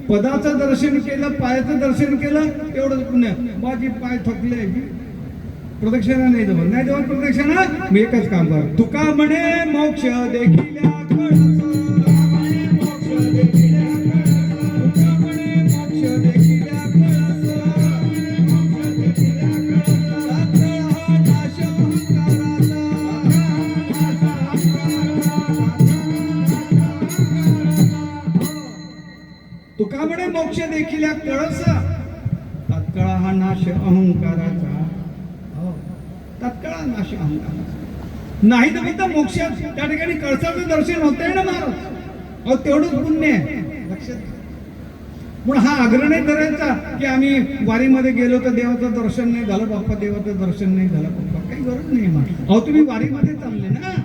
पदाचं दर्शन केलं, पायाचं दर्शन केलं तेवढंच पुण्य. माझी पाय थकले, प्रदक्षिणा नाही जमत. नाही जमत प्रदक्षिणा, मी एकच काम कर. तुका म्हणे मोक्ष देखील तुका म्हणे मोक्ष देखील कळसा. तत्काळ हा नाश अहंकाराचा. तत्काळ नाश अहंकाराचा. नाही तर फक्त मोक्षात त्या ठिकाणी कळसाचं दर्शन होतंय ना महाराज. अहो तेवढंच पुण्य आहे. लक्षात घ्या. पण हा आग्रह नाही करायचा की आम्ही वारीमध्ये गेलो तर देवाचं दर्शन नाही झालं बाप्पा, देवाचं दर्शन नाही झालं बाप्पा. काही गरज नाही महाराज. अहो तुम्ही वारीमध्ये चालले ना,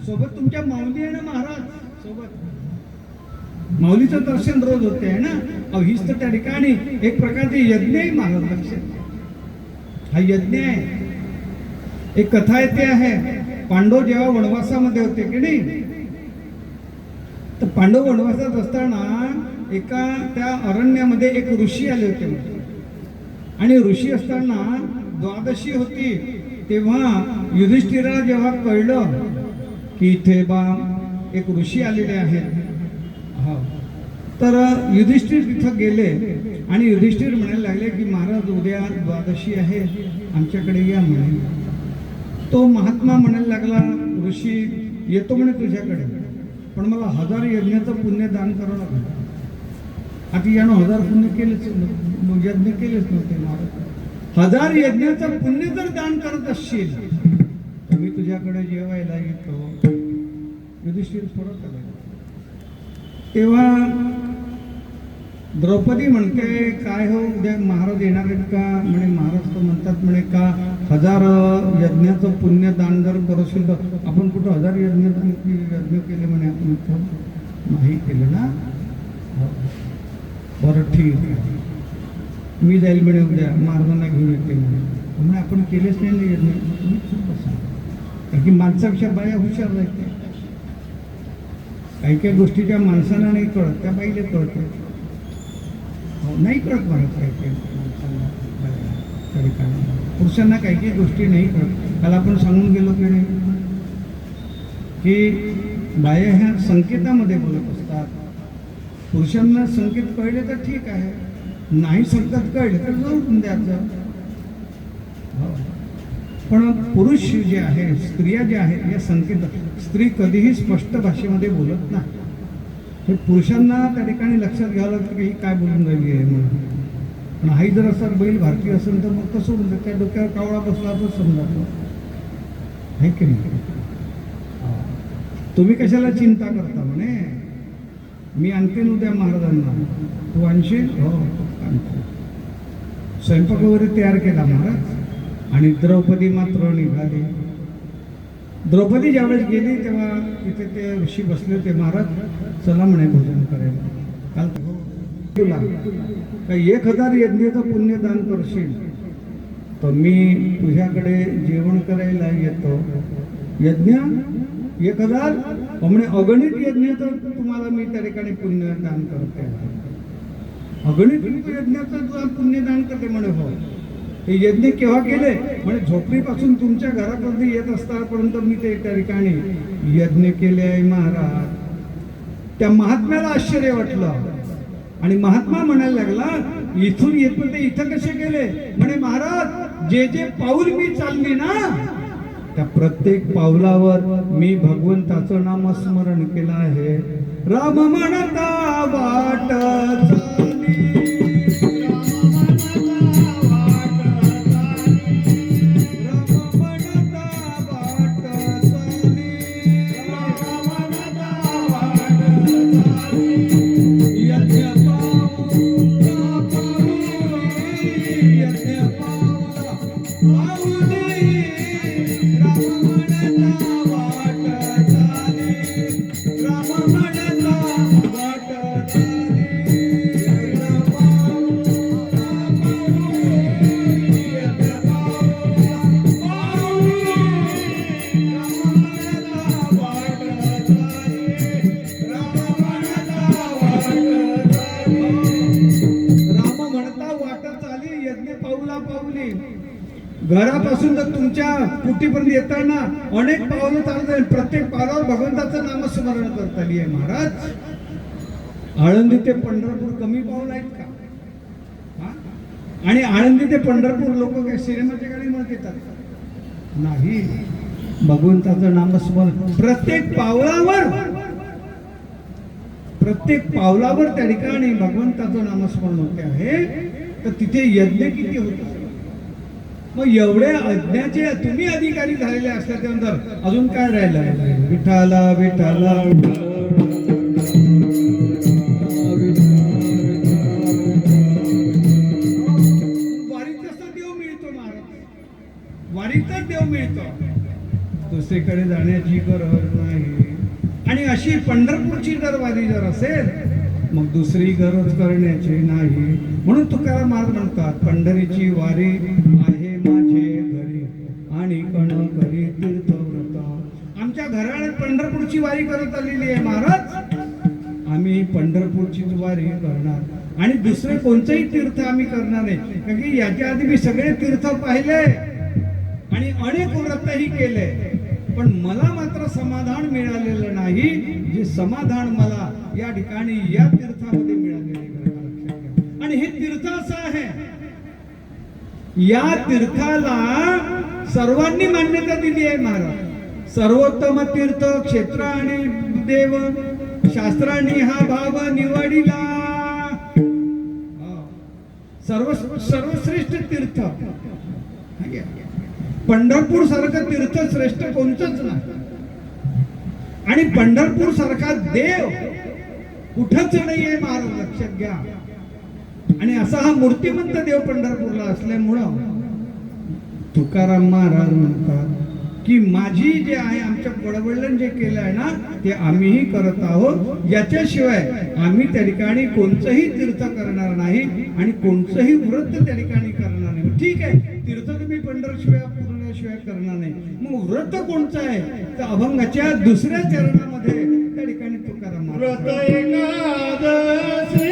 सोबत तुमच्या माऊली आहे ना महाराज. सोबत माऊलीचं दर्शन रोज होते आहे ना. अहो हीच तर त्या ठिकाणी एक प्रकारचे यज्ञ आहे महाराज. लक्षात. हा यज्ञ आहे. एक कथा येते आहे. पांडव जेव्हा वनवासामध्ये होते की नाही, तर पांडव वनवासात असताना एका त्या अरण्यामध्ये एक ऋषी आले होते. आणि ऋषी असताना द्वादशी होती. तेव्हा युधिष्ठिराला जेव्हा कळलं की इथे बा एक ऋषी आलेले आहेत, तर युधिष्ठिर तिथं गेले आणि युधिष्ठिर म्हणायला लागले की महाराज उद्या द्वादशी आहे, आमच्याकडे या म्हणे. तो महात्मा म्हणायला लागला, ऋषी येतो म्हणे तुझ्याकडे, पण मला 1000 यज्ञाचं पुण्य दान करावं लागलं. आता यानं 1000 पुण्य केलेच, यज्ञ केलेच नव्हते महाराज. 1000 यज्ञाचं पुण्य जर दान करत असशील तर मी तुझ्याकडे जेवायला येतो. युधिष्ठिर परत आला. तेव्हा द्रौपदी म्हणते काय हो उद्या महाराज येणार आहेत का. म्हणे महाराज तर म्हणतात म्हणे का 1000 यज्ञाचं पुण्य दान जर करशील तर. आपण कुठं 1000 यज्ञ केले म्हणे. आपण नाही केलं ना. बरं ठीक आहे, मी जाईल म्हणे उद्या महाराजांना घेऊन येते म्हणे. आपण केलेच नाही ना यज्ञ. कारण की माणसापेक्षा बाया हुशार राहते. काही काही गोष्टी त्या माणसाला नाही कळत, त्या बाईला कळत. नाही कळत मला काही काही माणसांना, त्या ठिकाणी पुरुषांना काही काही गोष्टी नाही कळत. काल आपण सांगून गेलो की नाही की बाया ह्या संकेतामध्ये बोलत असतात. पुरुषांना संकेत कळले तर ठीक आहे, नाही संकेत कळले तर जाऊन द्यायचं. पण पुरुष जे आहे, स्त्रिया ज्या आहेत या संकेत, स्त्री कधीही स्पष्ट भाषेमध्ये बोलत नाही. हे पुरुषांना त्या ठिकाणी लक्षात घ्यावं लागतं की ही काय बोलून राहिली आहे म्हणून. पण हाही जर असा बैल भारतीय असेल तर मग कसं म्हणतात, त्या डोक्यावर कावळा बसला तर समजा आहे की नाही. तुम्ही कशाला चिंता करता म्हणे, मी आणते उद्या महाराजांना. तू आणशील? हो आणतो. स्वयंपाक वगैरे तयार केला महाराज. आणि द्रौपदी मात्र निघाली. द्रौपदी ज्यावेळेस गेली तेव्हा तिथे ते ऋषी बसले होते. महाराज चला म्हणे भोजन करायला. काल तुला काही 1000 यज्ञाचं पुण्यदान करशील तर मी तुझ्याकडे जेवण करायला येतो. यज्ञ 1000 म्हणे अगणित यज्ञाचं तुम्हाला मी त्या ठिकाणी पुण्यदान करते. अगणित यज्ञाचं पुण्यदान करते म्हणे. हो. हे यज्ञ केव्हा केले म्हणजे झोपडीपासून तुमच्या घरापर्यंत येत असतापर्यंत मी ते त्या ठिकाणी यज्ञ केले आहे महाराज. त्या महात्म्याला आश्चर्य वाटलं आणि महात्मा म्हणायला लागला इथून येतो ते इथं कसे गेले म्हणे. महाराज जे जे पाऊल मी चालली ना त्या प्रत्येक पावलावर मी भगवंताचं नामस्मरण केलं आहे. राम म्हणता वाट घरापासून तर तुमच्या कुटीपर्यंत येताना अनेक पावलं चालत, प्रत्येक पावलावर भगवंताचं नामस्मरण करता आली आहे महाराज. आळंदी ते पंढरपूर कमी पाऊल आहेत का? हा? आणि आळंदी ते पंढरपूर लोक काय सिनेमाच्या गाडी म्हणत येतात? नाही. भगवंताचं नामस्मरण प्रत्येक पावलावर त्या ठिकाणी भगवंताचं नामस्मरण होते आहे. तर तिथे यज्ञ किती होत असेल? मग एवढे अज्ञाचे तुम्ही अधिकारी झालेले असल्या त्यानंतर अजून काय राहिलं? विठाला विठाला वारीतच देव मिळतो महाराज, वारीतच देव मिळतो, दुसरीकडे जाण्याची गरज नाही. आणि अशी पंढरपूरची जर वारी जर असेल मग दुसरी गरज करण्याची नाही. म्हणून तुकाराम महाराज म्हणतात, पंढरीची वारी आहे माझे घरी आणि कण करी तीर्थव्रत. आमच्या घराण्यात पंढरपूरची वारी करत आलेली आहे महाराज. आम्ही पंढरपूरची वारी करणार आणि दुसरे कोणतेही तीर्थ आम्ही करणार नाही. कारण की याच्या आधी मी सगळे तीर्थ पाहिले आणि अनेक व्रतही केले, पण मला मात्र समाधान मिळालेलं नाही. जे समाधान मला या ठिकाणी या तीर्थामध्ये मिळालेले. आणि हे तीर्थ असं आहे, या तीर्थाला सर्वांनी मान्यता दिली आहे महाराज. सर्वोत्तम तीर्थ क्षेत्र आणि देव शास्त्रांनी हा भाव निवडिला. सर्वश्रेष्ठ तीर्थ पंढरपूर सारखं तीर्थ श्रेष्ठ कोणतंच नाही. आणि पंढरपूर सारखा देव कुठंच नाहीये महाराज, लक्षात घ्या. आणि असा हा मूर्तिमंत देव पंढरपूरला असल्यामुळं तुकाराम महाराज म्हणतात की माझी जे आहे, आमच्या वडवडिलांनी जे केलं आहे ना ते आम्हीही करत आहोत. याच्याशिवाय आम्ही त्या ठिकाणी कोणतंही तीर्थ करणार नाही आणि कोणतंही व्रत त्या ठिकाणी करणार नाही. ठीक आहे, तीर्थ तुम्ही पंढरशिवाय पूर्णशिवाय करणार नाही, मग व्रत कोणतं आहे? तर अभंगाच्या दुसऱ्या चरणामध्ये त्या ठिकाणी तुकाराम व्रत एकादशी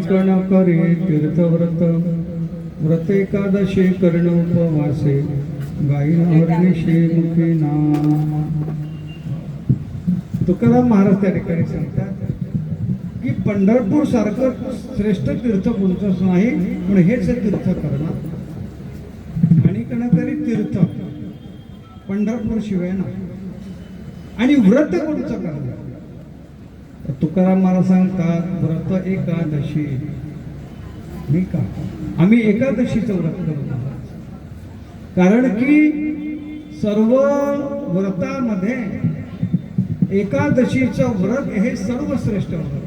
कण करे तीर्थव्रत व्रत एकादशी कर्ण उपवासे गाईन हरिषे मुखी नाम. तुकाराम महाराज त्या ठिकाणी सांगतात की पंढरपूर सारखं श्रेष्ठ तीर्थ कोणतंच नाही, पण हेच तीर्थ करणं आणि कणतरी तीर्थ पंढरपूर शिवाय ना. आणि व्रत कोणचं करणं. तुकाराम महाराज सांगतात व्रत एकादशी. नाही का, आम्ही एकादशीचं व्रत करत आहोत, कारण की सर्व व्रतामध्ये एकादशीचं व्रत हे सर्वश्रेष्ठ व्रत.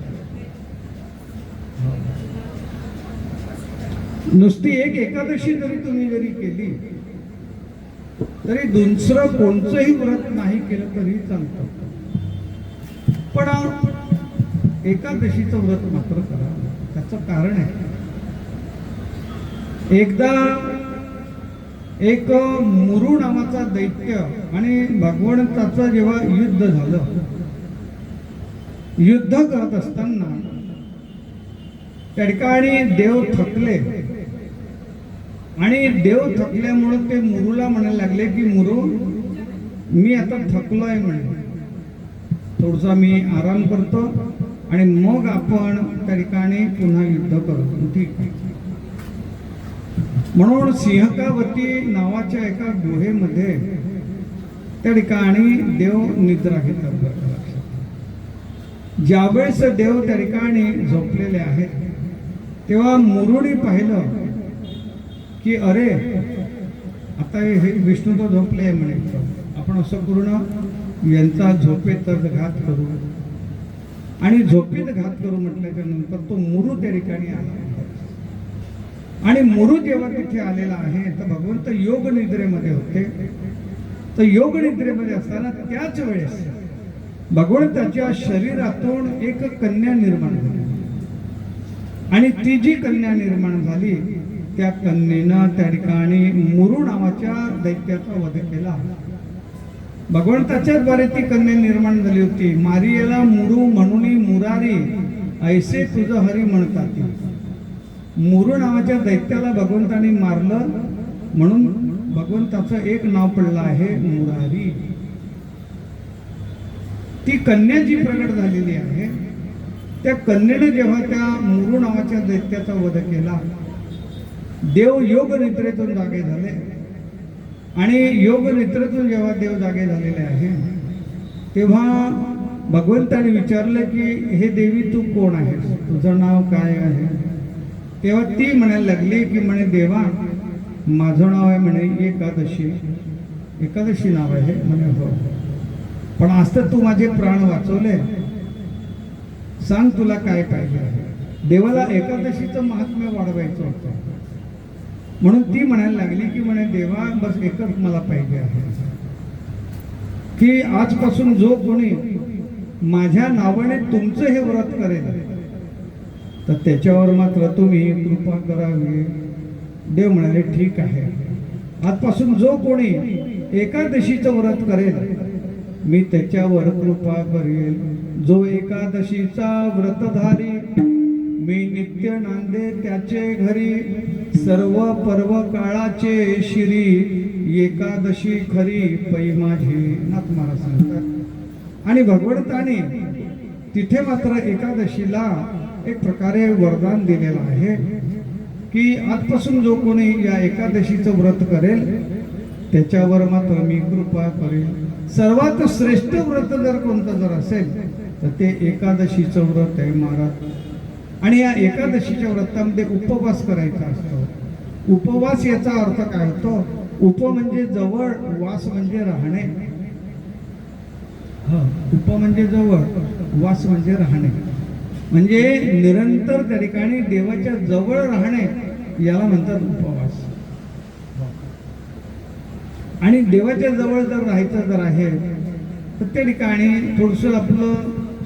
नुसती एक एकादशी जरी जरी केली तरी दुसरं कोणतंही व्रत नाही केलं तरी चालतं, पण एकादशीचं व्रत मात्र करा. त्याचं कारण आहे, एकदा एक मुरू नावाचा दैत्य आणि भगवंताचं जेव्हा युद्ध झालं, युद्ध करत असताना त्या ठिकाणी देव थकले आणि देव थकल्यामुळे ते मुरूला म्हणायला लागले की मुरू, मी आता थकलोय म्हणे, थोडसा मी आराम करतो आणि मग आपण त्या ठिकाणी पुन्हा युद्ध करू. ठीक आहे. म्हणून सिंहकावती नावाच्या एका गुहेमध्ये त्या ठिकाणी देव निद्रा घेतात. ज्यावेळेस देव त्या ठिकाणी झोपलेले आहेत तेव्हा मुरुडी पाहिलं की अरे आता हे विष्णू तो झोपले आहे म्हणे, आपण असं पूर्ण यांचा झोपेतच घात करू. आणि झोपेत घात करू म्हटल्याच्या नंतर तो मुरू त्या ठिकाणी आला. आणि मुरू जेव्हा तिथे आलेला आहे तर भगवंत योग निद्रेमध्ये होते. तर योग निद्रेमध्ये असताना त्याच वेळेस भगवंताच्या शरीरातून एक कन्या निर्माण झाली. आणि ती जी कन्या निर्माण झाली त्या कन्येनं त्या ठिकाणी मुरू नावाच्या दैत्याचा वध केला. भगवंताच्या द्वारे ती कन्या निर्माण झाली होती. मारियेला मुरू म्हणून मुरारी ऐसे तुझं हरी म्हणतात. मुरू नावाच्या दैत्याला भगवंताने मारलं म्हणून भगवंताचं एक नाव पडलं आहे मुरारी. ती कन्या जी प्रगट झालेली आहे त्या कन्येने जेव्हा त्या मुरू नावाच्या दैत्याचा वध केला, देव योग निद्रेतून जागे झाले. आणि योग निद्रेतून जेव्हा देव जागे झालेले आहे तेव्हा भगवंताने विचारलं की हे देवी तू कोण आहेस, तुझं नाव काय आहे. तेव्हा ती म्हणायला लागली की म्हणे देवा माझं नाव आहे म्हणे एकादशी. एकादशी नाव आहे म्हणे हो, पण आज तर तू माझे प्राण वाचवले, सांग तुला काय पाहिजे आहे. देवाला एकादशीचं महात्म्य वाढवायचं होतं म्हणून ती म्हणायला लागली की म्हणे देवा बस एकच मला पाहिजे आहे की आजपासून जो कोणी माझ्या नावाने तुमचं हे व्रत करेल तर त्याच्यावर मात्र तुम्ही कृपा करावी. देव म्हणाले ठीक आहे, आजपासून जो कोणी एकादशीचं व्रत करेल मी त्याच्यावर कृपा करेल. जो एकादशीचा व्रतधारी मी नित्य नांदे त्याचे घरी. सर्व पर्व काळाचे शिरी एकादशी खरी पै माझे. नाथ महाराज सांगतात. आणि भगवंताने तिथे मात्र एकादशीला एक प्रकारे वरदान दिलेलं आहे की आजपासून जो कोणी या एकादशीचं व्रत करेल त्याच्यावर मात्र मी कृपा करेल. सर्वात श्रेष्ठ व्रत जर कोणतं जर असेल तर ते एकादशीचं व्रत आहे महाराज. आणि या एकादशीच्या व्रतामध्ये उपवास करायचा असतो. उपवास याचा अर्थ काय होतो. उप म्हणजे जवळ, वास म्हणजे राहणे. उप म्हणजे जवळ, वास म्हणजे राहणे. म्हणजे निरंतर त्या ठिकाणी देवाच्या जवळ राहणे याला म्हणतात उपवास. आणि देवाच्या जवळ जर राहायचं जर आहे तर त्या ठिकाणी थोडंसं आपलं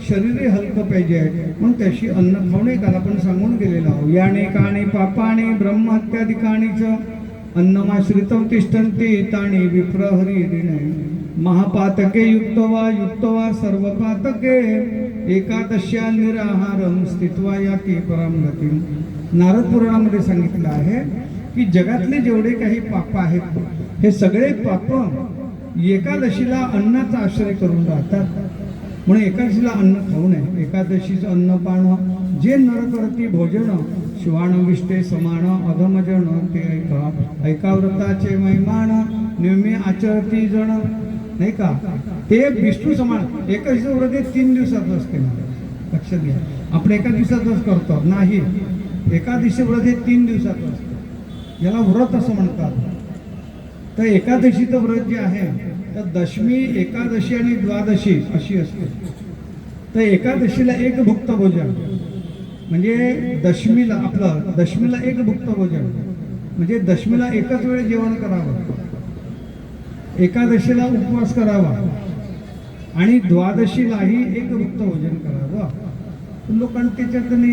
शरीरही हलकं पाहिजे म्हणून त्याशी अन्न खाणे काल आपण सांगून गेलेलो आहोत. याने काणे पापाने ब्रह्महत्यादिकाणीच अन्नमाश्रितं तिष्ठन्ति तानि विप्रहरी ऋणे. महापातके युक्त वा सर्व पातके एकादश्या निराहारम स्थित्वा याती परम गतिम. नारद पुराणामध्ये सांगितलं आहे की जगातले जेवढे काही पाप आहेत हे सगळे पाप एकादशीला अन्नाचा आश्रय करून राहतात. म्हणून एकादशीला अन्न खाऊ नये. एकादशीचं अन्न पान जे नर करती भोजन शिवाण विष्टे समान अधमजन ते ऐका व्रताचे महिमान नेहमी आचरती जण, नाही का? ते विष्णू समान. एकादशीचं व्रत हे 3 दिवसाचं असते ना, लक्षात घ्या. आपण एका दिवसातच करतो नाही. एकादशी व्रत हे 3 दिवसाचं असतं. याला व्रत असं म्हणतात. तर एकादशीचं व्रत जे आहे तर दशमी, एकादशी आणि द्वादशी अशी असते. तर एकादशीला एक भुक्त भोजन म्हणजे दशमीला एक भुक्त भोजन म्हणजे दशमीला एकच वेळ जेवण करावं, एकादशीला उपवास करावा आणि द्वादशीलाही एक भुक्त भोजन करावं. लोकांनी त्याच्यातून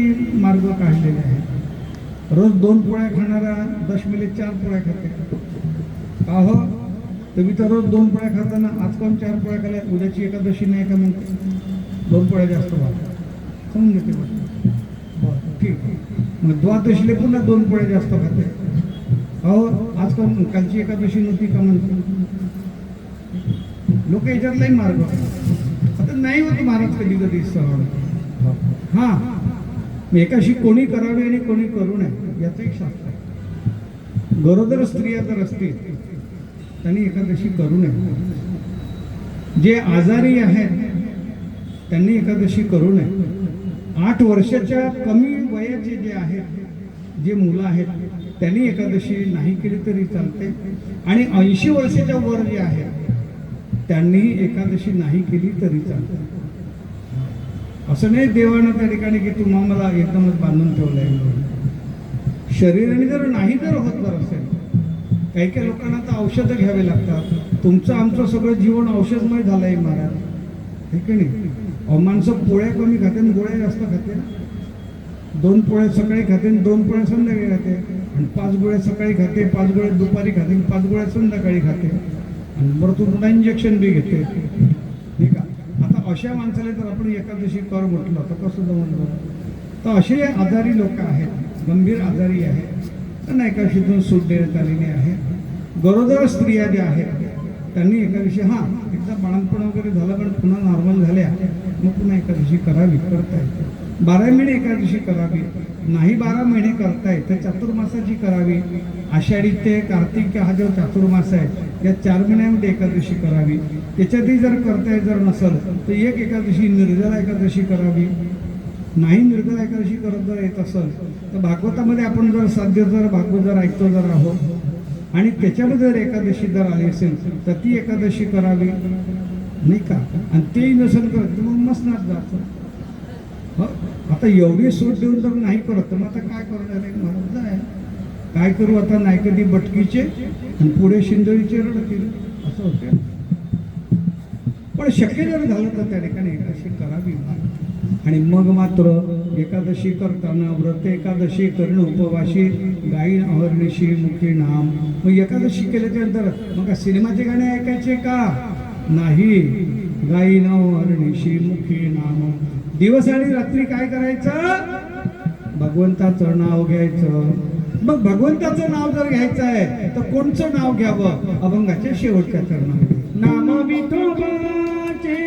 मार्ग काढलेले आहे. रोज 2 पोळ्या खाणारा दशमीला 4 पोळ्या खाते. का हो? तुम्ही तर रोज 2 पोळ्या खाताना आज कोण 4 पोळ्या खाल्ल्या? उद्याची एकादशी नाही का म्हणते? 2 पोळ्या जास्त व्हा समजून घेते. बरं ठीक आहे. मग द्वादशीले पुन्हा 2 पोळ्या जास्त खाते. अहो आज कोण कालची एकादशी नव्हती का म्हणते? लोक याच्यातलाही मार्ग आता नाही होत महाराज कधी कधी सहन. हां, एकाशी कोणी करावी आणि कोणी करू नये याचं एक शास्त्र आहे. गरोदर स्त्रिया जर असतील त्यांनी एकादशी करू नये. जे आजारी आहेत त्यांनी एकादशी करू नये. 8 वर्षाच्या कमी वयाचे जे आहेत, जे मुलं आहेत त्यांनी एकादशी नाही केली तरी चालते. आणि 80 वर्षाच्या वर जे आहेत त्यांनी एकादशी नाही केली तरी चालते. असं नाही देवानं त्या ठिकाणी की तुम्हा मला एकदमच बांधून ठेवलं आहे. शरीराने जर नाही जर होत जर असेल, काही काही लोकांना तर औषधं घ्यावे लागतात. तुमचं आमचं सगळं जीवन औषधमय झालं आहे महाराज, हे की नाही? माणसं पोळ्या कमी खाते आणि गोळ्या जास्त खाते. 2 पोळ्या सकाळी खाते आणि 2 पोळ्या संध्याकाळी खाते. आणि 5 गोळ्या सकाळी खाते, 5 गोळ्या दुपारी खाते, 5 गोळ्या संध्याकाळी खाते. आणि बरं तू पुन्हा इंजेक्शन बी घेते, ठीक आहे? आता अशा माणसाला जर आपण एकादशी कर म्हटलं तर कसं जमलं? तर असे आजारी लोक आहेत, गंभीर आजारी आहेत, त्यांना एकादशीतून सूट देण्यात आलेली आहे. गरोदर स्त्रिया ज्या आहेत त्यांनी एकादशी एकदा बाळंतपण वगैरे झालं पण पुन्हा नॉर्मल झाल्या मग पुन्हा एकादशी करावी, करता येते. 12 महिने एकादशी करावी. नाही 12 महिने करताय तर चातुर्मासाची करावी. आषाढी ते कार्तिक हा जो चातुर्मास आहे या 4 महिन्यामध्ये एकादशी करावी. त्याच्यातही जर करताय जर नसेल तर एक एकादशी निर्जला एकादशी करावी. नाही निर्जला एकादशी करत जर येत असेल तर भागवतामध्ये आपण जर साध्य जर भागवत जर ऐकतो जर आहोत आणि त्याच्यामध्ये जर एकादशी जर आली असेल तर ती एकादशी करावी, नाही का? आणि तेही नसेल करत तर मग मसनात जायचं. आता एवढी सूट देऊन जर नाही करत तर मग आता काय करणार आहे महाराज? आहे काय करू आता? नाही कधी बटकीचे आणि पुढे शिंदळीचे रडतील असं होते. पण शक्य जर झालं तर त्या ठिकाणी एकादशी करावी. आणि मग मात्र एकादशी करताना व्रत एकादशी करणं उपवाशी गायी अहर्निशी मुखी नाम. मग एकादशी केल्याच्या नंतर मग सिनेमाचे गाणे ऐकायचे का? नाही. गायी अहर्निशी मुखी नाम. दिवस आणि रात्री काय करायचं? भगवंताचं नाव घ्यायचं. मग भगवंताचं नाव जर घ्यायचं आहे तर कोणचं नाव घ्यावं? अभंगाच्या शेवटच्या चरणामध्ये नाम विठोबाचे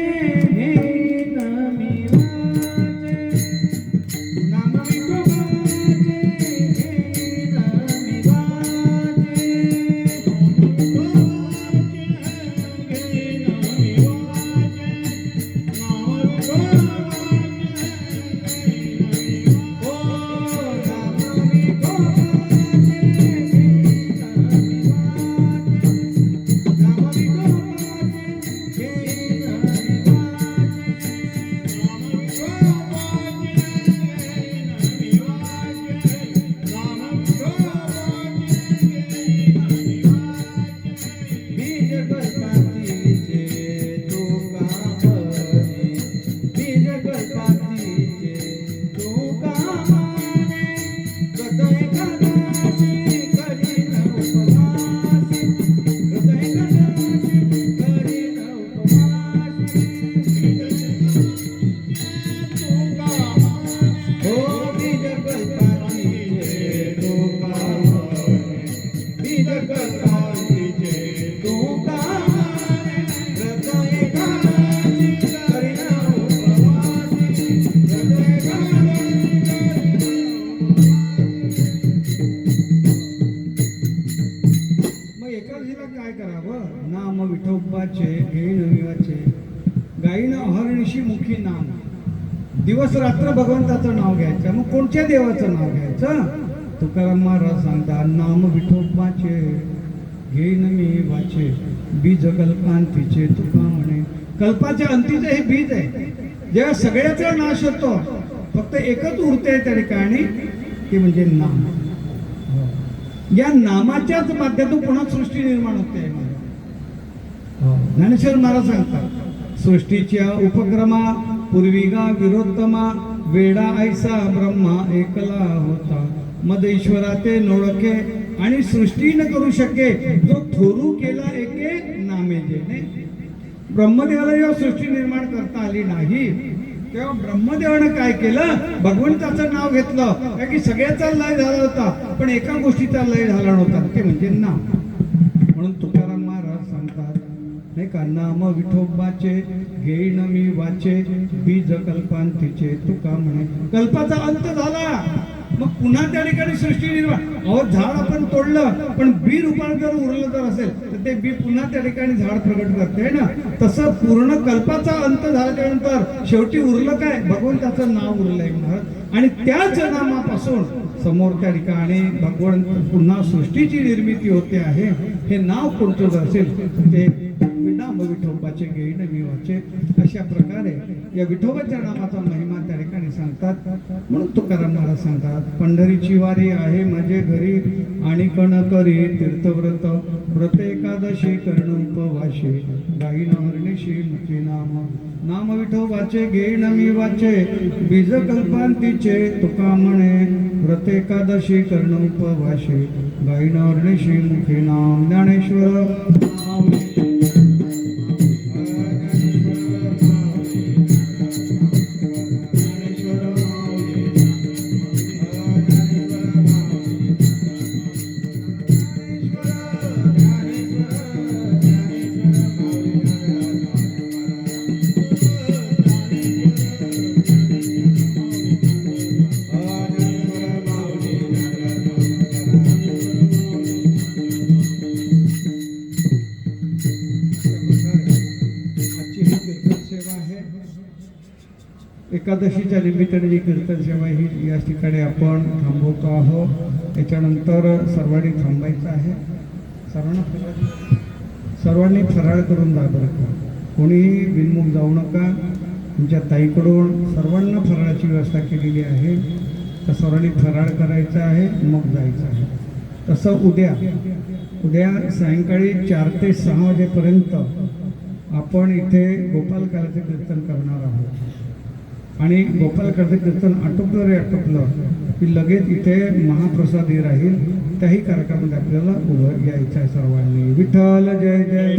जगताचे एकादशीला काय करावं? नाम विठोबाचे घेईन विवाचे, गाईनं अहर्निशी मुखी नाम. दिवस रात्र भगवंताचं नाव घ्यायचं. मग कोणत्या देवाचं नाव घ्यायचं? तुकाराम महाराज सांगतात, नाम विठोबाचे घेईन मी वाचे, बीज कल्पांतीचे तुका म्हणे. कल्पाच्या अंतीचं हे बीज आहे. जेव्हा सगळ्याचा नाश होतो, फक्त एकच उरते त्या ठिकाणी, ते म्हणजे नाम. या नामाच्याच माध्यमातून पुन्हा सृष्टी निर्माण होते. ज्ञानेश्वर महाराज सांगतात, सृष्टीच्या उपक्रमा पूर्विगा विरोत्तमा, वेडा ऐसा ब्रह्मा एकला होता, मद ईश्वरा ते नोळखे आणि सृष्टी न करू शके, जो थोरू केला एके नामे जेणे. ब्रह्मदेवाला जेव्हा सृष्टी निर्माण करता आली नाही, तेव्हा ब्रह्मदेवानं काय केलं? भगवंताचं नाव घेतलं. कारण की सगळ्याचा लय झाला होता, पण एका गोष्टीचा लय झाला नव्हता, ते म्हणजे नाम. म्हणून तुकाराम महाराज सांगतात नाही का, नाम विठोबाचे घेईन मी वाचे, बीज कल्पांतीचे तुका म्हणे. कल्पाचा अंत झाला, मग पुन्हा त्या ठिकाणी सृष्टी निर्माण. अहो, झाड आपण तोडलं, पण बी रूपांतर उरलं जर असेल तर ते बी पुन्हा त्या ठिकाणी झाड प्रगट करते ना. तसं पूर्ण कल्पाचा अंत झाल्यानंतर शेवटी उरलं काय? भगवंताचं नाव उरलंय महाराज. आणि त्याच नामापासून समोर त्या ठिकाणी भगवंत पुन्हा सृष्टीची निर्मिती होते आहे. हे नाव कोणतं जर असेल ते नाम विठोबाचे घेईन मी वाचे. अशा प्रकारे या विठोबाच्या नामाचा महिमा त्या ठिकाणी सांगतात. म्हणून तुकाराम महाराज सांगतात, पंढरीची वारी आहे माझे घरी, आणि कण करी तीर्थव्रत, व्रत एकादशी कर्ण उपवाशी, गाईन हरणीशी मुखी नाम. नाम विठोबाचे घेईन मी वाचे, बीज कल्पांतीचे तुका म्हणे, व्रत एकादशी कर्ण उपवाशी, गाईन हरणीशी मुखी नाम. ज्ञानेश्वर एकादशीच्या निमित्ताने जी कीर्तन सेवा ही या ठिकाणी आपण थांबवतो आहोत. याच्यानंतर सर्वांनी थांबायचं आहे. सर्वांनी फराळ करून जा बरं का. कोणीही बिनमुख जाऊ नका. तुमच्या ताईकडून सर्वांना फराळाची व्यवस्था केलेली आहे. तर सर्वांनी फराळ करायचा आहे, मग जायचं आहे. तसं उद्या सायंकाळी 4 ते 6 वाजेपर्यंत आपण इथे गोपालकालाचे कीर्तन करणार आहोत. आणि गोपालकाचं कीर्तन आटोपलं की लगेच इथे महाप्रसादी राहील. त्याही कार्यक्रमामध्ये आपल्याला उभं यायचं आहे सर्वांनी. विठ्ठल जय जय.